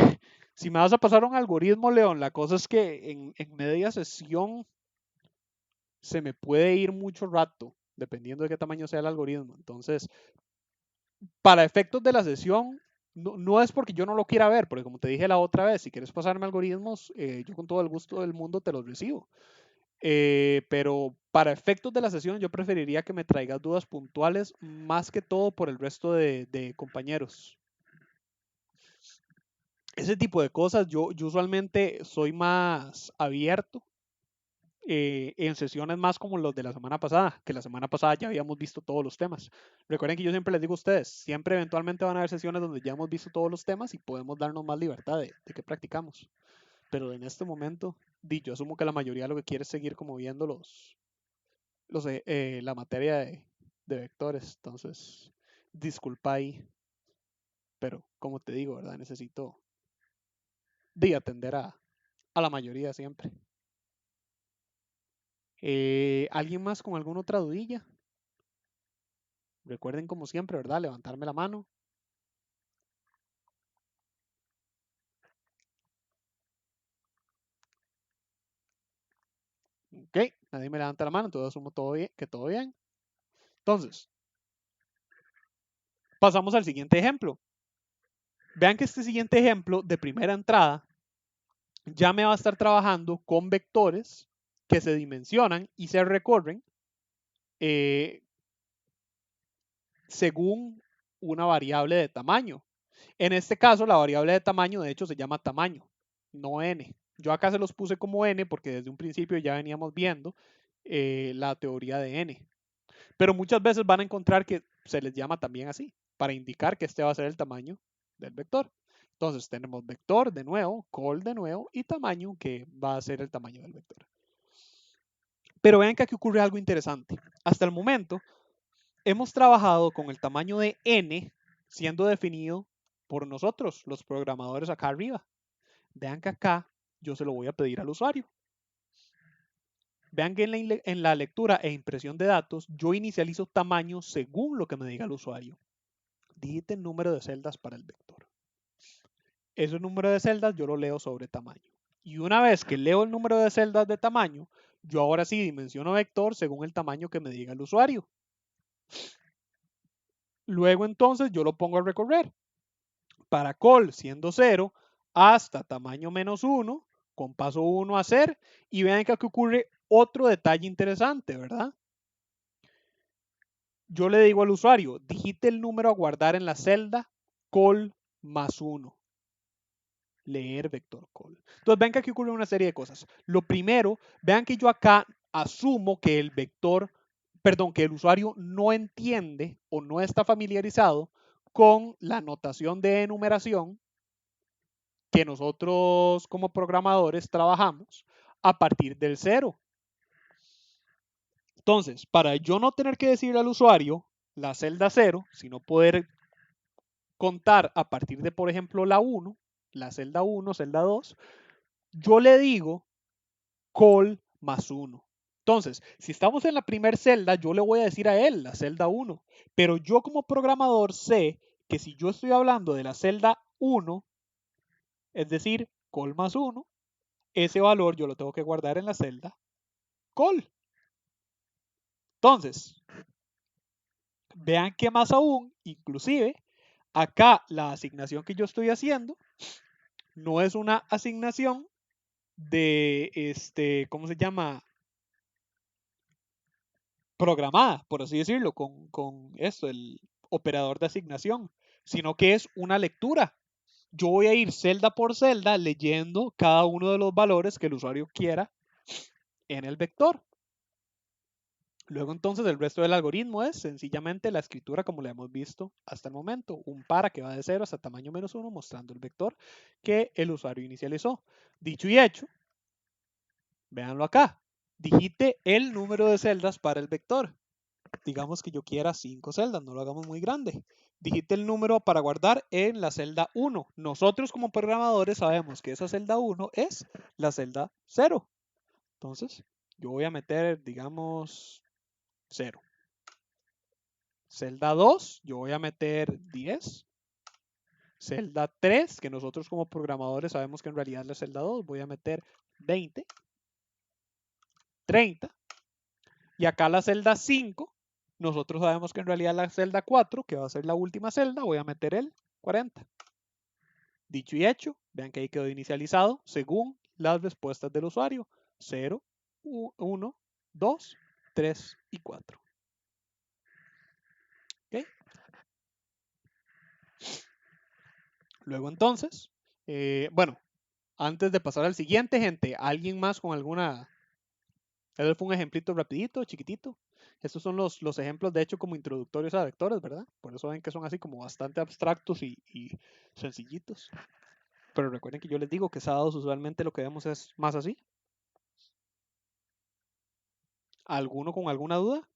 si me vas a pasar un algoritmo, León, la cosa es que en media sesión se me puede ir mucho rato, dependiendo de qué tamaño sea el algoritmo. Entonces, para efectos de la sesión, no es porque yo no lo quiera ver, porque como te dije la otra vez, si quieres pasarme algoritmos, yo con todo el gusto del mundo te los recibo. Pero para efectos de la sesión, yo preferiría que me traigas dudas puntuales, más que todo por el resto de compañeros. Ese tipo de cosas, yo usualmente soy más abierto en sesiones más como los de la semana pasada, que la semana pasada ya habíamos visto todos los temas. Recuerden que yo siempre les digo a ustedes, siempre eventualmente van a haber sesiones donde ya hemos visto todos los temas y podemos darnos más libertad de que practicamos. Pero en este momento, yo asumo que la mayoría lo que quiere es seguir como viendo la materia de vectores. Entonces, disculpa ahí, pero como te digo, ¿verdad? Necesito atender a la mayoría siempre. ¿Alguien más con alguna otra dudilla? Recuerden como siempre, ¿verdad? Levantarme la mano. Ok, nadie me levanta la mano, entonces asumo todo bien, que todo bien. Entonces, pasamos al siguiente ejemplo. Vean que este siguiente ejemplo de primera entrada ya me va a estar trabajando con vectores que se dimensionan y se recorren según una variable de tamaño. En este caso, la variable de tamaño, de hecho, se llama tamaño, no n. Yo acá se los puse como n porque desde un principio ya veníamos viendo la teoría de n. Pero muchas veces van a encontrar que se les llama también así, para indicar que este va a ser el tamaño del vector. Entonces tenemos vector de nuevo, col de nuevo y tamaño que va a ser el tamaño del vector. Pero vean que aquí ocurre algo interesante. Hasta el momento hemos trabajado con el tamaño de n siendo definido por nosotros, los programadores acá arriba. Vean que acá yo se lo voy a pedir al usuario. Vean que en la lectura e impresión de datos yo inicializo tamaño según lo que me diga el usuario. Digite el número de celdas para el vector. Ese número de celdas yo lo leo sobre tamaño. Y una vez que leo el número de celdas de tamaño, yo ahora sí dimensiono vector según el tamaño que me diga el usuario. Luego entonces yo lo pongo a recorrer. Para col siendo 0 hasta tamaño menos 1, con paso 1 a hacer. Y vean que aquí ocurre otro detalle interesante, ¿verdad? Yo le digo al usuario, digite el número a guardar en la celda col más 1. Leer vector col. Entonces vean que aquí ocurre una serie de cosas. Lo primero, vean que yo acá asumo que el vector, perdón, que el usuario no entiende o no está familiarizado con la notación de enumeración que nosotros como programadores trabajamos a partir del 0. Entonces, para yo no tener que decirle al usuario la celda 0, sino poder contar a partir de, por ejemplo, la 1, la celda 1, celda 2, yo le digo col más 1. Entonces, si estamos en la primera celda, yo le voy a decir a él la celda 1, pero yo como programador sé que si yo estoy hablando de la celda 1, es decir, col más 1, ese valor yo lo tengo que guardar en la celda col. Entonces, vean que más aún, inclusive, acá la asignación que yo estoy haciendo no es una asignación de, ¿cómo se llama? Programada, por así decirlo, con esto, el operador de asignación, sino que es una lectura. Yo voy a ir celda por celda leyendo cada uno de los valores que el usuario quiera en el vector. Luego entonces el resto del algoritmo es sencillamente la escritura como la hemos visto hasta el momento. Un para que va de 0 hasta tamaño menos 1 mostrando el vector que el usuario inicializó. Dicho y hecho, véanlo acá. Digite el número de celdas para el vector. Digamos que yo quiera 5 celdas, no lo hagamos muy grande. Digite el número para guardar en la celda 1. Nosotros como programadores sabemos que esa celda 1 es la celda 0. Entonces, yo voy a meter, digamos, 0. Celda 2, yo voy a meter 10. Celda 3, que nosotros como programadores sabemos que en realidad es la celda 2, voy a meter 20. 30. Y acá la celda 5, nosotros sabemos que en realidad es la celda 4, que va a ser la última celda, voy a meter el 40. Dicho y hecho, vean que ahí quedó inicializado según las respuestas del usuario. 0, 1, 2, 3 y 4. ¿Okay? Luego entonces, bueno, antes de pasar al siguiente, gente, ¿alguien más con alguna? Ese fue un ejemplito rapidito, chiquitito. Estos son los ejemplos, de hecho, como introductorios a vectores, ¿verdad? Por eso ven que son así como bastante abstractos y sencillitos. Pero recuerden que yo les digo que sábados usualmente lo que vemos es más así. ¿Alguno con alguna duda?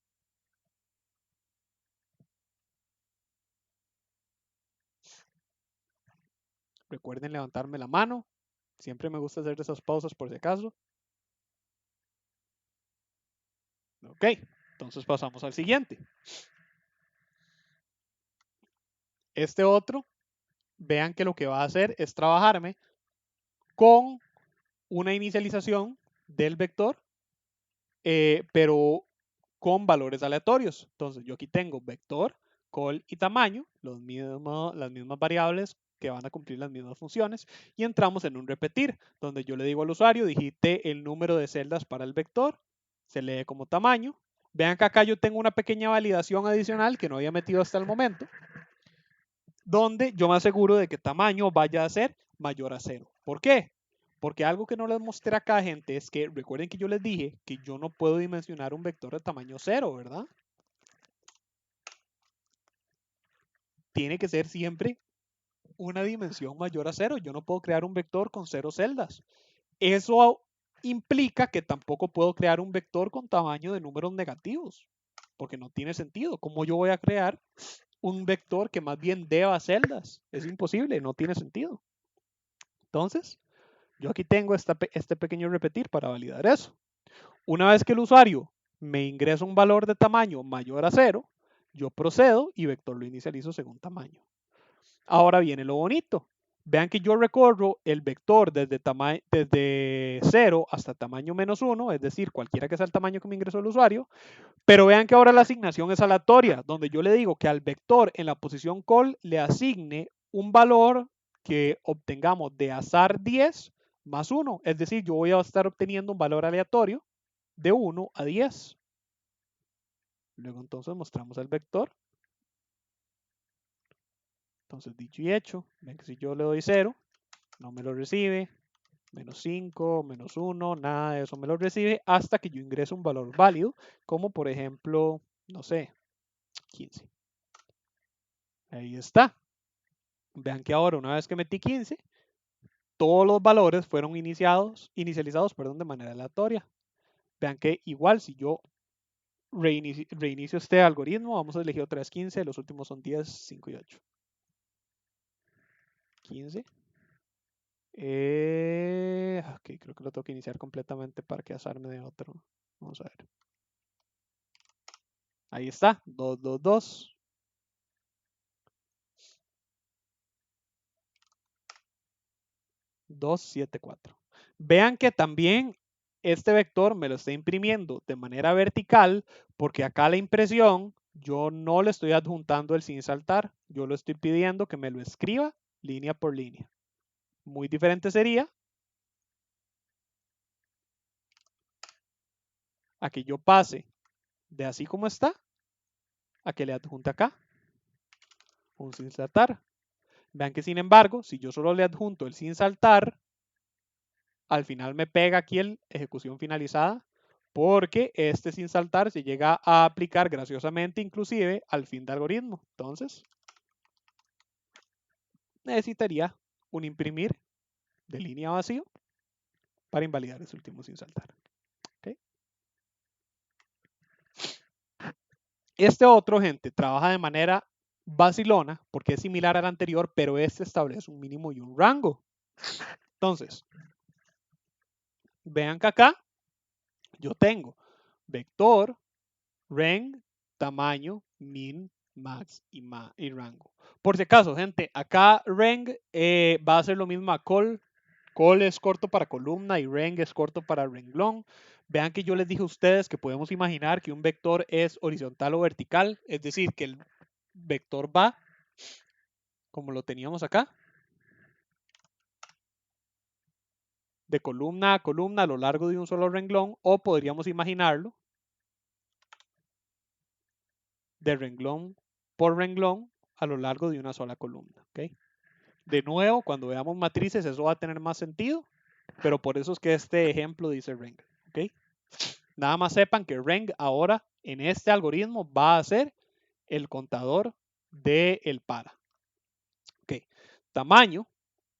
Recuerden levantarme la mano. Siempre me gusta hacer esas pausas por si acaso. Ok, entonces pasamos al siguiente. Este otro, vean que lo que va a hacer es trabajarme con una inicialización del vector, pero con valores aleatorios. Entonces yo aquí tengo vector, col y tamaño, las mismas variables que van a cumplir las mismas funciones, y entramos en un repetir, donde yo le digo al usuario, digite el número de celdas para el vector, se lee como tamaño. Vean que acá yo tengo una pequeña validación adicional que no había metido hasta el momento, donde yo me aseguro de que tamaño vaya a ser mayor a 0. ¿Por qué? Porque algo que no les mostré acá, gente, es que recuerden que yo les dije que yo no puedo dimensionar un vector de tamaño 0, ¿verdad? Tiene que ser siempre una dimensión mayor a 0. Yo no puedo crear un vector con 0 celdas. Eso implica que tampoco puedo crear un vector con tamaño de números negativos, porque no tiene sentido. ¿Cómo yo voy a crear un vector que más bien deba celdas? Es imposible, no tiene sentido. Entonces, yo aquí tengo este pequeño repetir para validar eso. Una vez que el usuario me ingresa un valor de tamaño mayor a 0, yo procedo y vector lo inicializo según tamaño. Ahora viene lo bonito. Vean que yo recorro el vector desde 0 hasta tamaño -1, es decir, cualquiera que sea el tamaño que me ingresó el usuario, pero vean que ahora la asignación es aleatoria, donde yo le digo que al vector en la posición call le asigne un valor que obtengamos de azar 10 más 1, es decir, yo voy a estar obteniendo un valor aleatorio de 1 a 10. Luego entonces mostramos el vector. Entonces, dicho y hecho, ven que si yo le doy 0, no me lo recibe, -5, -1, nada de eso me lo recibe hasta que yo ingrese un valor válido, como por ejemplo, no sé, 15. Ahí está. Vean que ahora, una vez que metí 15, todos los valores fueron inicializados de manera aleatoria. Vean que igual, si yo reinicio este algoritmo, vamos a elegir otra vez 15, los últimos son 10, 5 y 8. 15. Ok, creo que lo tengo que iniciar completamente para que azarme de otro. Vamos a ver. Ahí está, 2, 2, 2. 2, 7, 4. Vean que también este vector me lo está imprimiendo de manera vertical, porque acá la impresión yo no le estoy adjuntando el sin saltar, yo lo estoy pidiendo que me lo escriba línea por línea. Muy diferente sería a que yo pase de así como está a que le adjunte acá un sin saltar. Vean que sin embargo, si yo solo le adjunto el sin saltar, al final me pega aquí el ejecución finalizada, porque este sin saltar se llega a aplicar graciosamente inclusive al fin de algoritmo. Entonces, necesitaría un imprimir de línea vacío para invalidar ese último sin saltar. ¿Okay? Este otro, gente, trabaja de manera vacilona porque es similar al anterior, pero este establece un mínimo y un rango. Entonces, vean que acá yo tengo vector, range, tamaño, min, max y rango. Por si acaso, gente, acá range va a ser lo mismo a call. Call es corto para columna y range es corto para renglón. Vean que yo les dije a ustedes que podemos imaginar que un vector es horizontal o vertical, es decir, que el vector va como lo teníamos acá, de columna a columna a lo largo de un solo renglón, o podríamos imaginarlo de renglón por renglón a lo largo de una sola columna. ¿Okay? De nuevo, cuando veamos matrices, eso va a tener más sentido, pero por eso es que este ejemplo dice reng. ¿Okay? Nada más sepan que reng ahora en este algoritmo va a ser el contador del para. Okay. Tamaño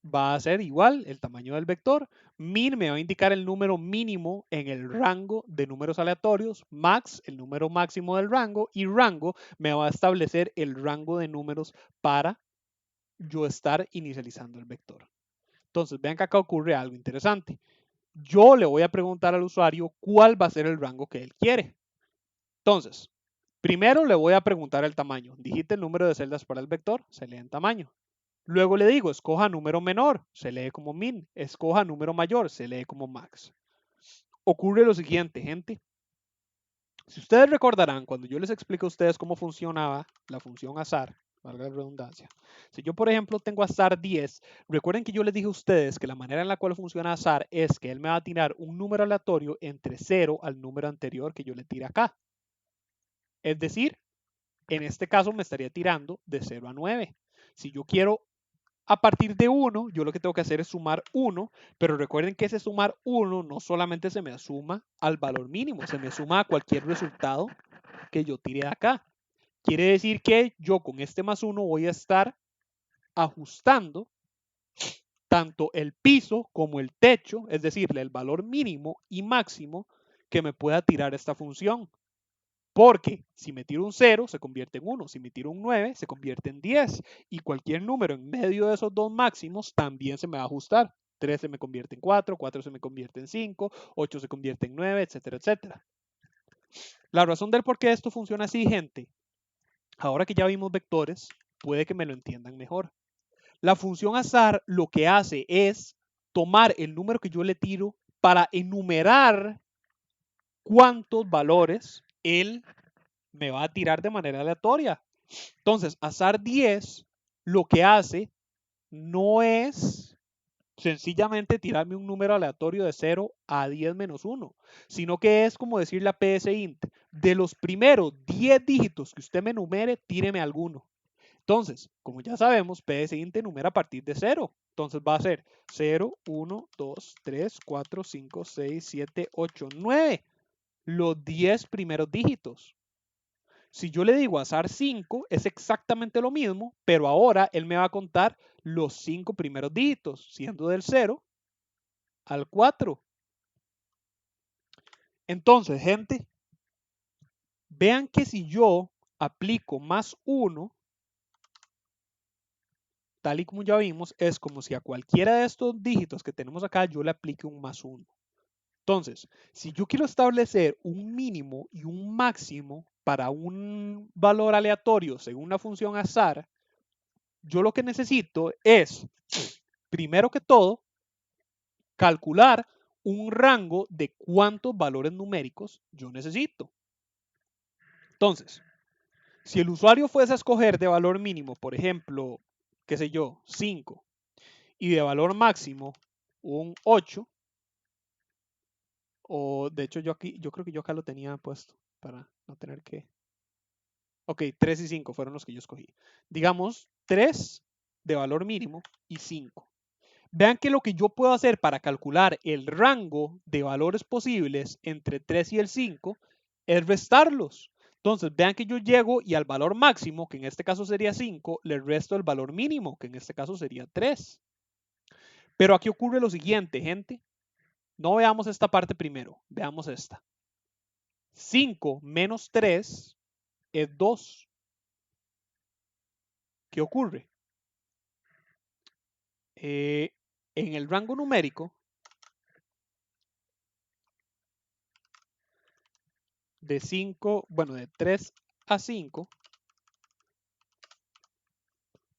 va a ser igual el tamaño del vector. Min me va a indicar el número mínimo en el rango de números aleatorios. Max, el número máximo del rango. Y rango me va a establecer el rango de números para yo estar inicializando el vector. Entonces, vean que acá ocurre algo interesante. Yo le voy a preguntar al usuario cuál va a ser el rango que él quiere. Entonces, primero le voy a preguntar el tamaño. Digite el número de celdas para el vector, se lee en tamaño. Luego le digo, escoja número menor, se lee como min. Escoja número mayor, se lee como max. Ocurre lo siguiente, gente. Si ustedes recordarán, cuando yo les explico a ustedes cómo funcionaba la función azar, valga la redundancia. Si yo, por ejemplo, tengo azar 10, recuerden que yo les dije a ustedes que la manera en la cual funciona azar es que él me va a tirar un número aleatorio entre 0 al número anterior que yo le tire acá. Es decir, en este caso me estaría tirando de 0 a 9. Si yo quiero a partir de 1, yo lo que tengo que hacer es sumar 1, pero recuerden que ese sumar 1 no solamente se me suma al valor mínimo, se me suma a cualquier resultado que yo tire de acá. Quiere decir que yo con este más 1 voy a estar ajustando tanto el piso como el techo, es decir, el valor mínimo y máximo que me pueda tirar esta función. Porque si me tiro un 0, se convierte en 1. Si me tiro un 9, se convierte en 10. Y cualquier número en medio de esos dos máximos también se me va a ajustar. 3 se me convierte en 4, 4 se me convierte en 5, 8 se convierte en 9, etcétera, etcétera. La razón del por qué esto funciona así, gente, ahora que ya vimos vectores, puede que me lo entiendan mejor. La función azar lo que hace es tomar el número que yo le tiro para enumerar cuántos valores él me va a tirar de manera aleatoria. Entonces, azar 10 lo que hace no es sencillamente tirarme un número aleatorio de 0 a 10 menos 1, sino que es como decirle a psint, de los primeros 10 dígitos que usted me enumere, tíreme alguno. Entonces, como ya sabemos, psint enumera a partir de 0. Entonces va a ser 0, 1, 2, 3, 4, 5, 6, 7, 8, 9. Los 10 primeros dígitos. Si yo le digo azar 5, es exactamente lo mismo, pero ahora él me va a contar los 5 primeros dígitos, siendo del 0 al 4. Entonces, gente, vean que si yo aplico más 1, tal y como ya vimos, es como si a cualquiera de estos dígitos que tenemos acá yo le aplique un más 1. Entonces, si yo quiero establecer un mínimo y un máximo para un valor aleatorio según la función azar, yo lo que necesito es, primero que todo, calcular un rango de cuántos valores numéricos yo necesito. Entonces, si el usuario fuese a escoger de valor mínimo, por ejemplo, qué sé yo, 5, y de valor máximo un 8, o de hecho yo creo que yo acá lo tenía puesto para no tener que... Ok, 3 y 5 fueron los que yo escogí. Digamos 3 de valor mínimo y 5. Vean que lo que yo puedo hacer para calcular el rango de valores posibles entre 3 y el 5 es restarlos. Entonces, vean que yo llego y al valor máximo, que en este caso sería 5, le resto el valor mínimo, que en este caso sería 3. Pero aquí ocurre lo siguiente, gente. No veamos esta parte primero, veamos esta. 5 menos 3 es 2. ¿Qué ocurre? En el rango numérico de 5, bueno, de 3 a 5,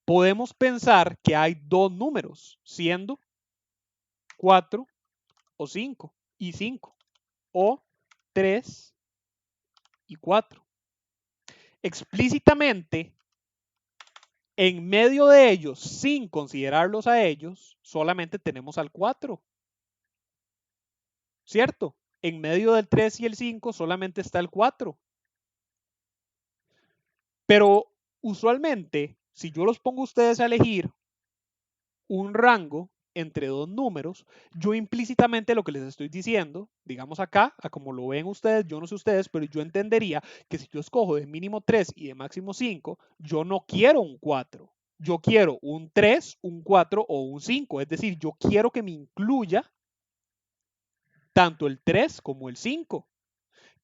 podemos pensar que hay dos números, siendo 4 o 5 y 5, o 3 y 4. Explícitamente, en medio de ellos, sin considerarlos a ellos, solamente tenemos al 4. ¿Cierto? En medio del 3 y el 5 solamente está el 4. Pero usualmente, si yo los pongo a ustedes a elegir un rango entre dos números, yo implícitamente lo que les estoy diciendo, digamos acá, a como lo ven ustedes, yo no sé ustedes, pero yo entendería que si yo escojo de mínimo 3 y de máximo 5, yo no quiero un 4. Yo quiero un 3, un 4 o un 5. Es decir, yo quiero que me incluya tanto el 3 como el 5.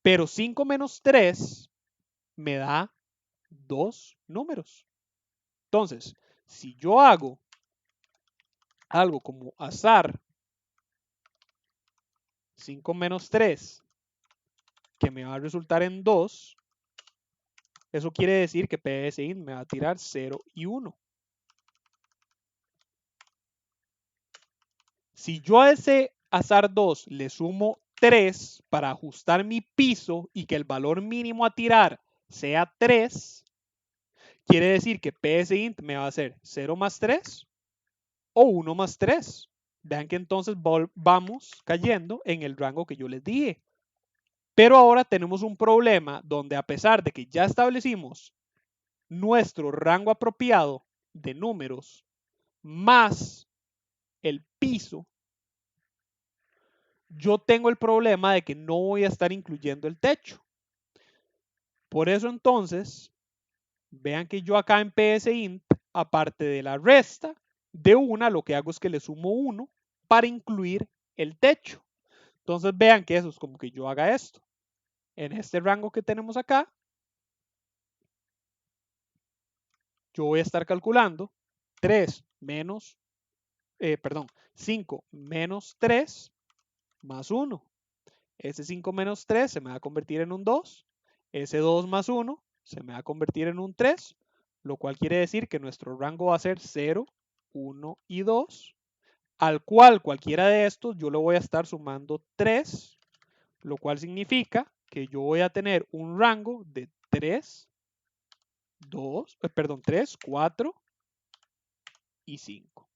Pero 5 menos 3 me da dos números. Entonces, si yo hago algo como azar 5 menos 3, que me va a resultar en 2, eso quiere decir que psint me va a tirar 0 y 1. Si yo a ese azar 2 le sumo 3 para ajustar mi piso y que el valor mínimo a tirar sea 3, quiere decir que psint me va a hacer 0 más 3 o 1 más 3. Vean que entonces vamos cayendo en el rango que yo les dije. Pero ahora tenemos un problema donde, a pesar de que ya establecimos nuestro rango apropiado de números más el piso, yo tengo el problema de que no voy a estar incluyendo el techo. Por eso entonces, vean que yo acá en psint, aparte de la resta de una, lo que hago es que le sumo 1 para incluir el techo. Entonces vean que eso es como que yo haga esto. En este rango que tenemos acá, yo voy a estar calculando 3 menos, perdón, 5 menos 3 más 1. Ese 5 menos 3 se me va a convertir en un 2. Ese 2 más 1 se me va a convertir en un 3, lo cual quiere decir que nuestro rango va a ser 0, 1 y 2, al cual cualquiera de estos yo le voy a estar sumando 3, lo cual significa que yo voy a tener un rango de 3, 3, 4 y 5,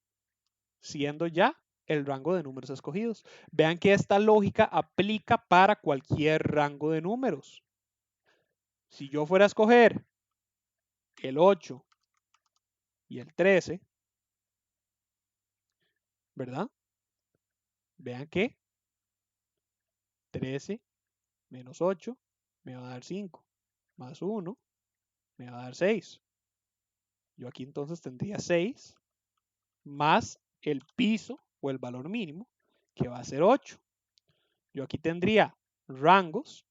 siendo ya el rango de números escogidos. Vean que esta lógica aplica para cualquier rango de números. Si yo fuera a escoger el 8 y el 13, ¿verdad? Vean que 13 menos 8 me va a dar 5, más 1 me va a dar 6. Yo aquí entonces tendría 6 más el piso o el valor mínimo, que va a ser 8. Yo aquí tendría rangos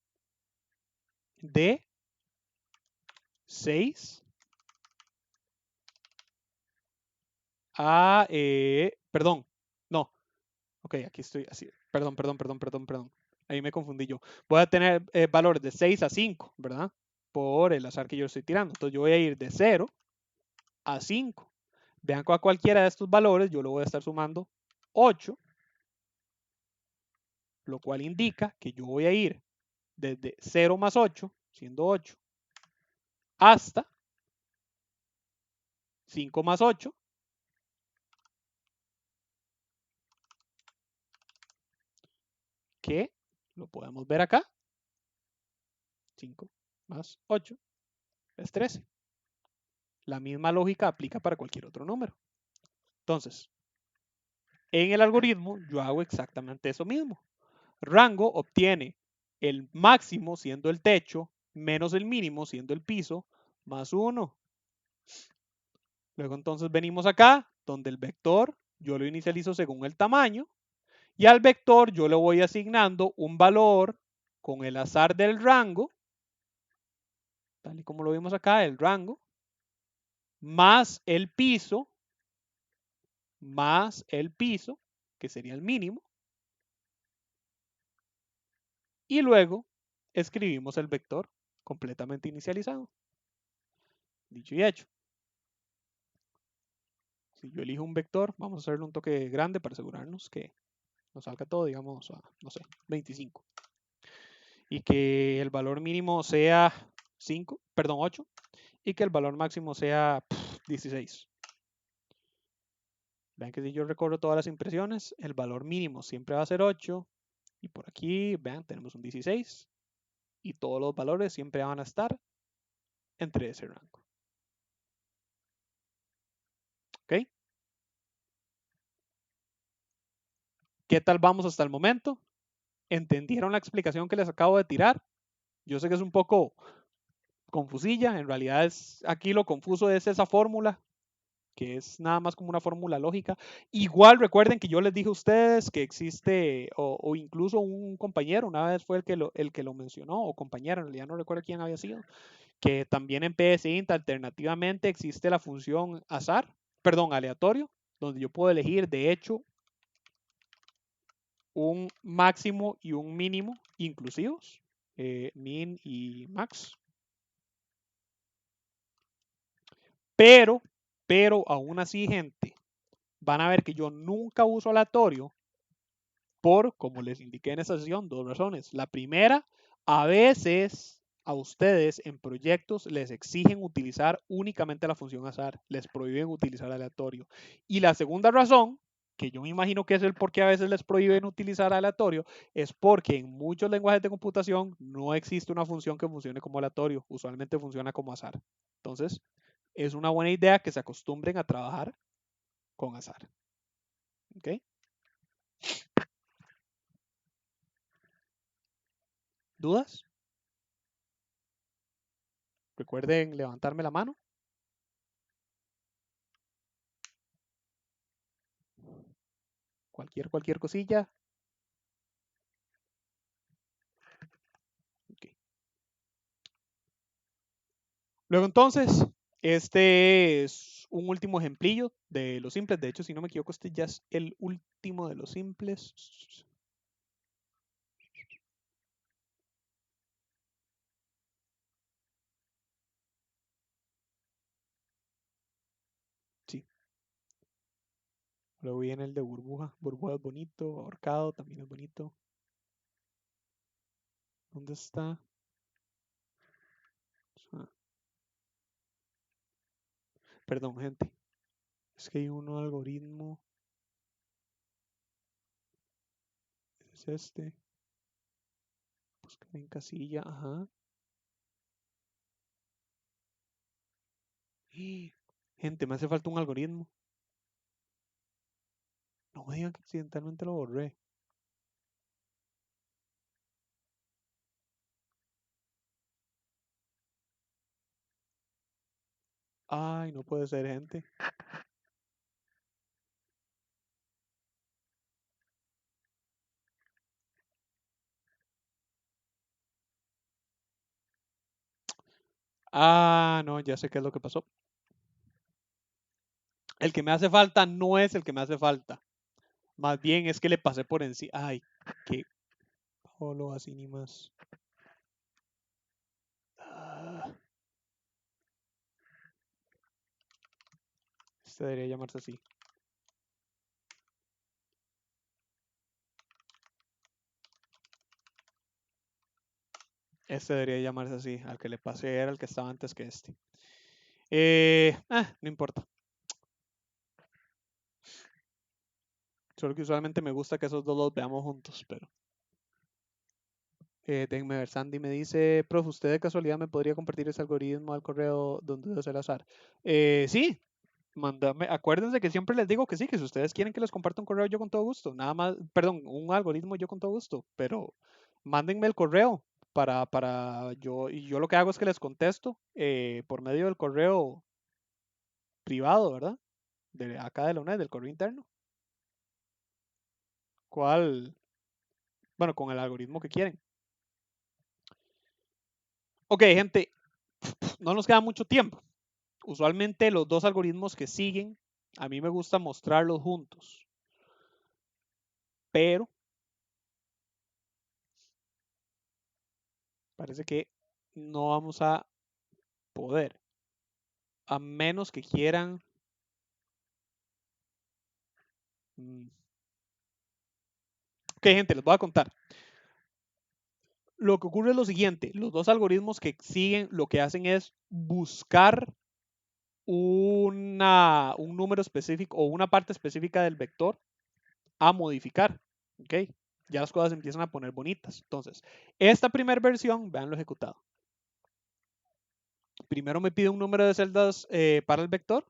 de 6 a, perdón, no, ok, aquí estoy así, perdón, ahí me confundí yo. Voy a tener valores de 6 a 5, ¿verdad? Por el azar que yo estoy tirando. Entonces yo voy a ir de 0 a 5. Vean que a cualquiera de estos valores yo le voy a estar sumando 8, lo cual indica que yo voy a ir desde 0 más 8, siendo 8, hasta 5 más 8, que lo podemos ver acá. 5 más 8 es 13. La misma lógica aplica para cualquier otro número. Entonces, en el algoritmo yo hago exactamente eso mismo. Rango obtiene el máximo siendo el techo, menos el mínimo siendo el piso, más 1. Luego entonces venimos acá, donde el vector yo lo inicializo según el tamaño, y al vector yo le voy asignando un valor con el azar del rango, tal y como lo vimos acá, el rango, más el piso, que sería el mínimo, y luego escribimos el vector completamente inicializado. Dicho y hecho. Si yo elijo un vector, vamos a hacerle un toque grande para asegurarnos que nos salga todo, digamos, a, no sé, 25. Y que el valor mínimo sea 8, y que el valor máximo sea 16. Vean que si yo recorro todas las impresiones, el valor mínimo siempre va a ser 8, y por aquí, vean, tenemos un 16, y todos los valores siempre van a estar entre ese rango. ¿Ok? ¿Qué tal vamos hasta el momento? ¿Entendieron la explicación que les acabo de tirar? Yo sé que es un poco confusilla, en realidad es aquí lo confuso es esa fórmula, que es nada más como una fórmula lógica. Igual recuerden que yo les dije a ustedes que existe, o incluso un compañero, una vez fue el que lo mencionó, o compañero, en realidad no recuerdo quién había sido, que también en PSINT alternativamente existe la función aleatorio, donde yo puedo elegir de hecho un máximo y un mínimo inclusivos, min y max. Pero aún así, gente, van a ver que yo nunca uso aleatorio por, como les indiqué en esta sesión, dos razones. La primera, a veces a ustedes en proyectos les exigen utilizar únicamente la función azar, les prohíben utilizar aleatorio. Y la segunda razón, que yo me imagino que es el por qué a veces les prohíben utilizar aleatorio, es porque en muchos lenguajes de computación no existe una función que funcione como aleatorio, usualmente funciona como azar. Entonces, es una buena idea que se acostumbren a trabajar con azar. ¿Ok? ¿Dudas? Recuerden levantarme la mano. Cualquier cosilla. Okay. Luego entonces, este es un último ejemplillo de los simples. De hecho, si no me equivoco, este ya es el último de los simples. Sí. Luego viene el de burbuja. Burbuja es bonito. Ahorcado también es bonito. ¿Dónde está? Ah, perdón, gente. Es que hay uno algoritmo. Es este. Buscar en casilla. Ajá. Gente, me hace falta un algoritmo. No me digan que accidentalmente lo borré. Ay, no puede ser, gente. Ah, no, ya sé qué es lo que pasó. El que me hace falta no es el que me hace falta. Más bien es que le pasé por encima. Ay, qué Pablo así ni más. Ah, este debería llamarse así. Este debería llamarse así. Al que le pasé era el que estaba antes que este. No importa. Solo que usualmente me gusta que esos dos los veamos juntos, pero. Déjenme ver, Sandy me dice, profe, ¿usted de casualidad me podría compartir ese algoritmo al correo donde es el azar? Sí, mándame, acuérdense que siempre les digo que sí, que si ustedes quieren que les comparta un correo, yo con todo gusto, nada más, perdón, un algoritmo yo con todo gusto, pero mándenme el correo para yo, y yo lo que hago es que les contesto por medio del correo privado, ¿verdad? De acá de la UNED, del correo interno. ¿Cuál? Bueno, con el algoritmo que quieren. Ok, gente, no nos queda mucho tiempo. Usualmente los dos algoritmos que siguen, a mí me gusta mostrarlos juntos, pero parece que no vamos a poder, a menos que quieran. mm, Ok, gente, les voy a contar. Lo que ocurre es lo siguiente, los dos algoritmos que siguen lo que hacen es buscar un número específico o una parte específica del vector a modificar. ¿Ok? Ya las cosas empiezan a poner bonitas. Entonces, esta primera versión, vean lo ejecutado. Primero me pide un número de celdas para el vector,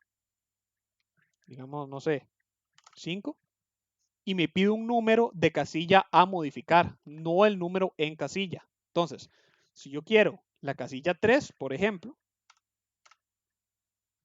digamos, no sé, 5, y me pide un número de casilla a modificar, no el número en casilla. Entonces, si yo quiero la casilla 3, por ejemplo,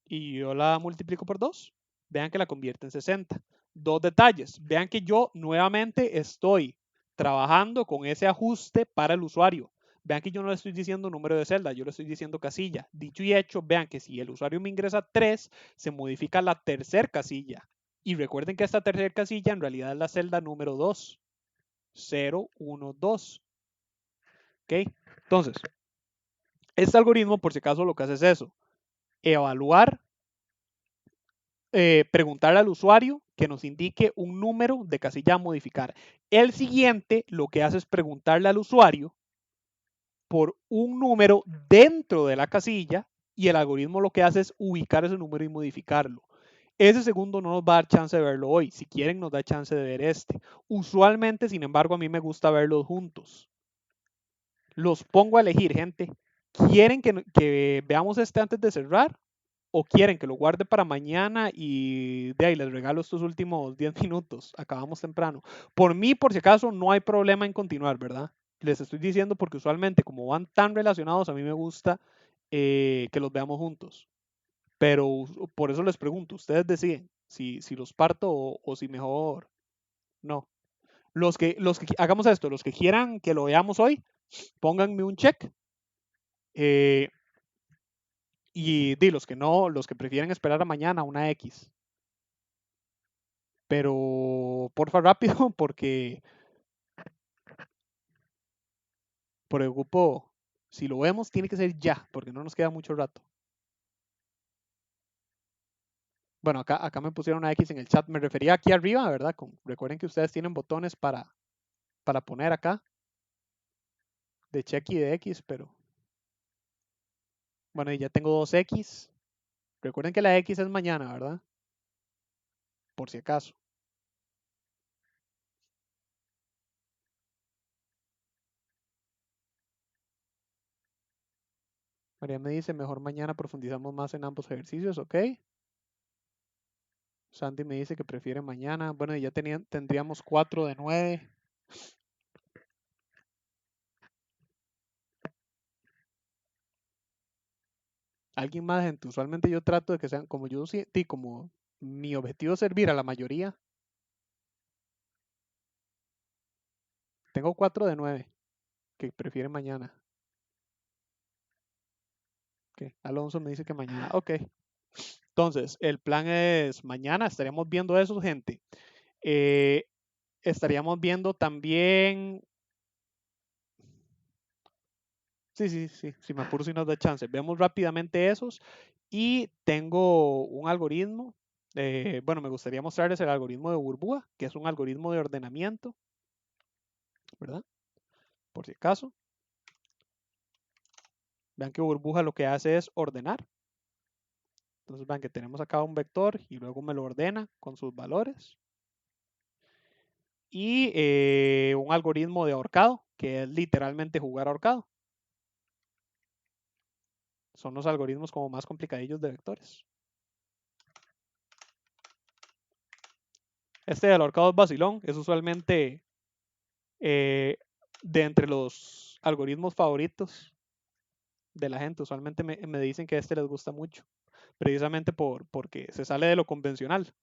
y yo la multiplico por 2, vean que la convierte en 60. Dos detalles, vean que yo nuevamente estoy trabajando con ese ajuste para el usuario. Vean que yo no le estoy diciendo número de celda, yo le estoy diciendo casilla. Dicho y hecho, vean que si el usuario me ingresa 3, se modifica la tercera casilla. Y recuerden que esta tercera casilla en realidad es la celda número 2. 0, 1, 2. ¿Ok? Entonces, este algoritmo, por si acaso, lo que hace es eso. Evaluar, preguntarle al usuario que nos indique un número de casilla a modificar. El siguiente lo que hace es preguntarle al usuario por un número dentro de la casilla y el algoritmo lo que hace es ubicar ese número y modificarlo. Ese segundo no nos va a dar chance de verlo hoy. Si quieren, nos da chance de ver este. Usualmente, sin embargo, a mí me gusta verlos juntos. Los pongo a elegir, gente. ¿Quieren que veamos este antes de cerrar? ¿O quieren que lo guarde para mañana y de ahí les regalo estos últimos 10 minutos? Acabamos temprano. Por mí, por si acaso, no hay problema en continuar, ¿verdad? Les estoy diciendo porque usualmente como van tan relacionados, a mí me gusta que los veamos juntos. Pero por eso les pregunto, ustedes deciden si los parto o si mejor no. Los que hagamos esto, los que quieran que lo veamos hoy, pónganme un check. eh, y di los que no, los que prefieren esperar a mañana, una X. Pero porfa rápido porque preocupo, si lo vemos tiene que ser ya, porque no nos queda mucho rato. Bueno, acá me pusieron una X en el chat, me refería aquí arriba, ¿verdad? Recuerden que ustedes tienen botones para poner acá, de check y de X, pero bueno, y ya tengo dos X. Recuerden que la X es mañana, ¿verdad? Por si acaso. María me dice, mejor mañana profundizamos más en ambos ejercicios, ¿ok? Sandy me dice que prefiere mañana. Bueno, ya tendríamos 4 de 9. Alguien más, gente. Usualmente yo trato de que sean como yo, sí, como mi objetivo es servir a la mayoría. Tengo 4 de 9 que prefiere mañana. Okay. Alonso me dice que mañana. Ok. Entonces, el plan es mañana. Estaríamos viendo eso, gente. Eh, estaríamos viendo también. Sí, sí, sí. Si me apuro, si nos da chance. Vemos rápidamente esos. Y tengo un algoritmo. Bueno, me gustaría mostrarles el algoritmo de burbuja, que es un algoritmo de ordenamiento, ¿verdad? Por si acaso. Vean que burbuja lo que hace es ordenar. Entonces vean que tenemos acá un vector y luego me lo ordena con sus valores. Y un algoritmo de ahorcado, que es literalmente jugar ahorcado. Son los algoritmos como más complicadillos de vectores. Este del ahorcado es vacilón, es usualmente de entre los algoritmos favoritos de la gente. Usualmente me dicen que este les gusta mucho, precisamente porque se sale de lo convencional.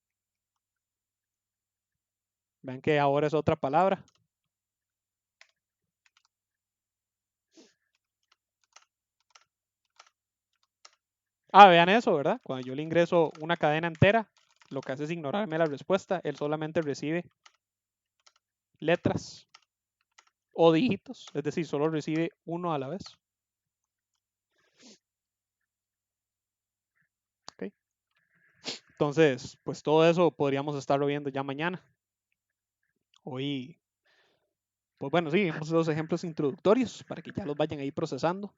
Vean que ahora es otra palabra. Vean eso, ¿verdad? Cuando yo le ingreso una cadena entera, lo que hace es ignorarme la respuesta. Él solamente recibe letras o dígitos, es decir, solo recibe uno a la vez. ¿Okay? Entonces, pues todo eso podríamos estarlo viendo ya mañana. Hoy, pues bueno, sí, vimos los ejemplos introductorios para que ya los vayan ahí procesando.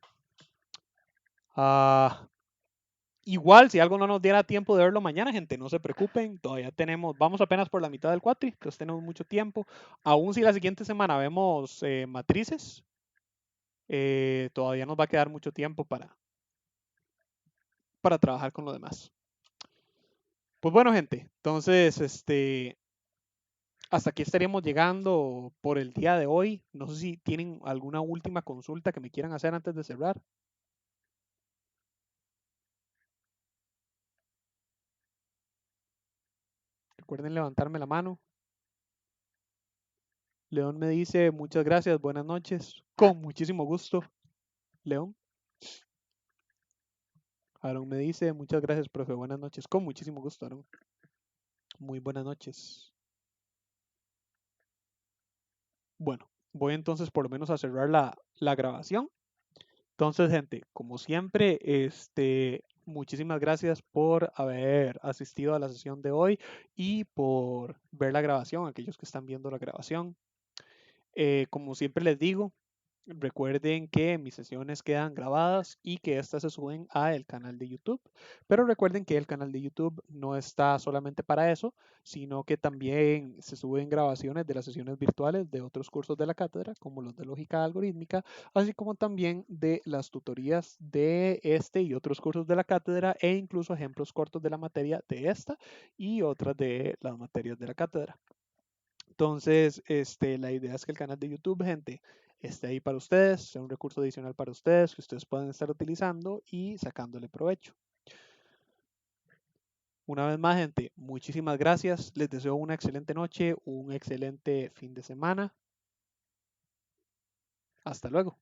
Igual, si algo no nos diera tiempo de verlo mañana, gente, no se preocupen, todavía tenemos, vamos apenas por la mitad del cuatri, entonces tenemos mucho tiempo. Aún si la siguiente semana vemos matrices, todavía nos va a quedar mucho tiempo para trabajar con lo demás. Pues bueno, gente, entonces, hasta aquí estaríamos llegando por el día de hoy. No sé si tienen alguna última consulta que me quieran hacer antes de cerrar. Recuerden levantarme la mano. León me dice, muchas gracias, buenas noches. Con muchísimo gusto, León. Aaron me dice, muchas gracias, profe, buenas noches. Con muchísimo gusto, Aaron. Muy buenas noches. Bueno, voy entonces por lo menos a cerrar la grabación. Entonces, gente, como siempre, muchísimas gracias por haber asistido a la sesión de hoy y por ver la grabación, aquellos que están viendo la grabación. Como siempre les digo, Recuerden que mis sesiones quedan grabadas y que estas se suben a el canal de YouTube. Pero recuerden que el canal de YouTube no está solamente para eso, sino que también se suben grabaciones de las sesiones virtuales de otros cursos de la cátedra, como los de lógica algorítmica, así como también de las tutorías de este y otros cursos de la cátedra e incluso ejemplos cortos de la materia de esta y otras de las materias de la cátedra. Entonces, la idea es que el canal de YouTube, gente, esté ahí para ustedes, sea un recurso adicional para ustedes que ustedes puedan estar utilizando y sacándole provecho. Una vez más, gente, muchísimas gracias. Les deseo una excelente noche, un excelente fin de semana. Hasta luego.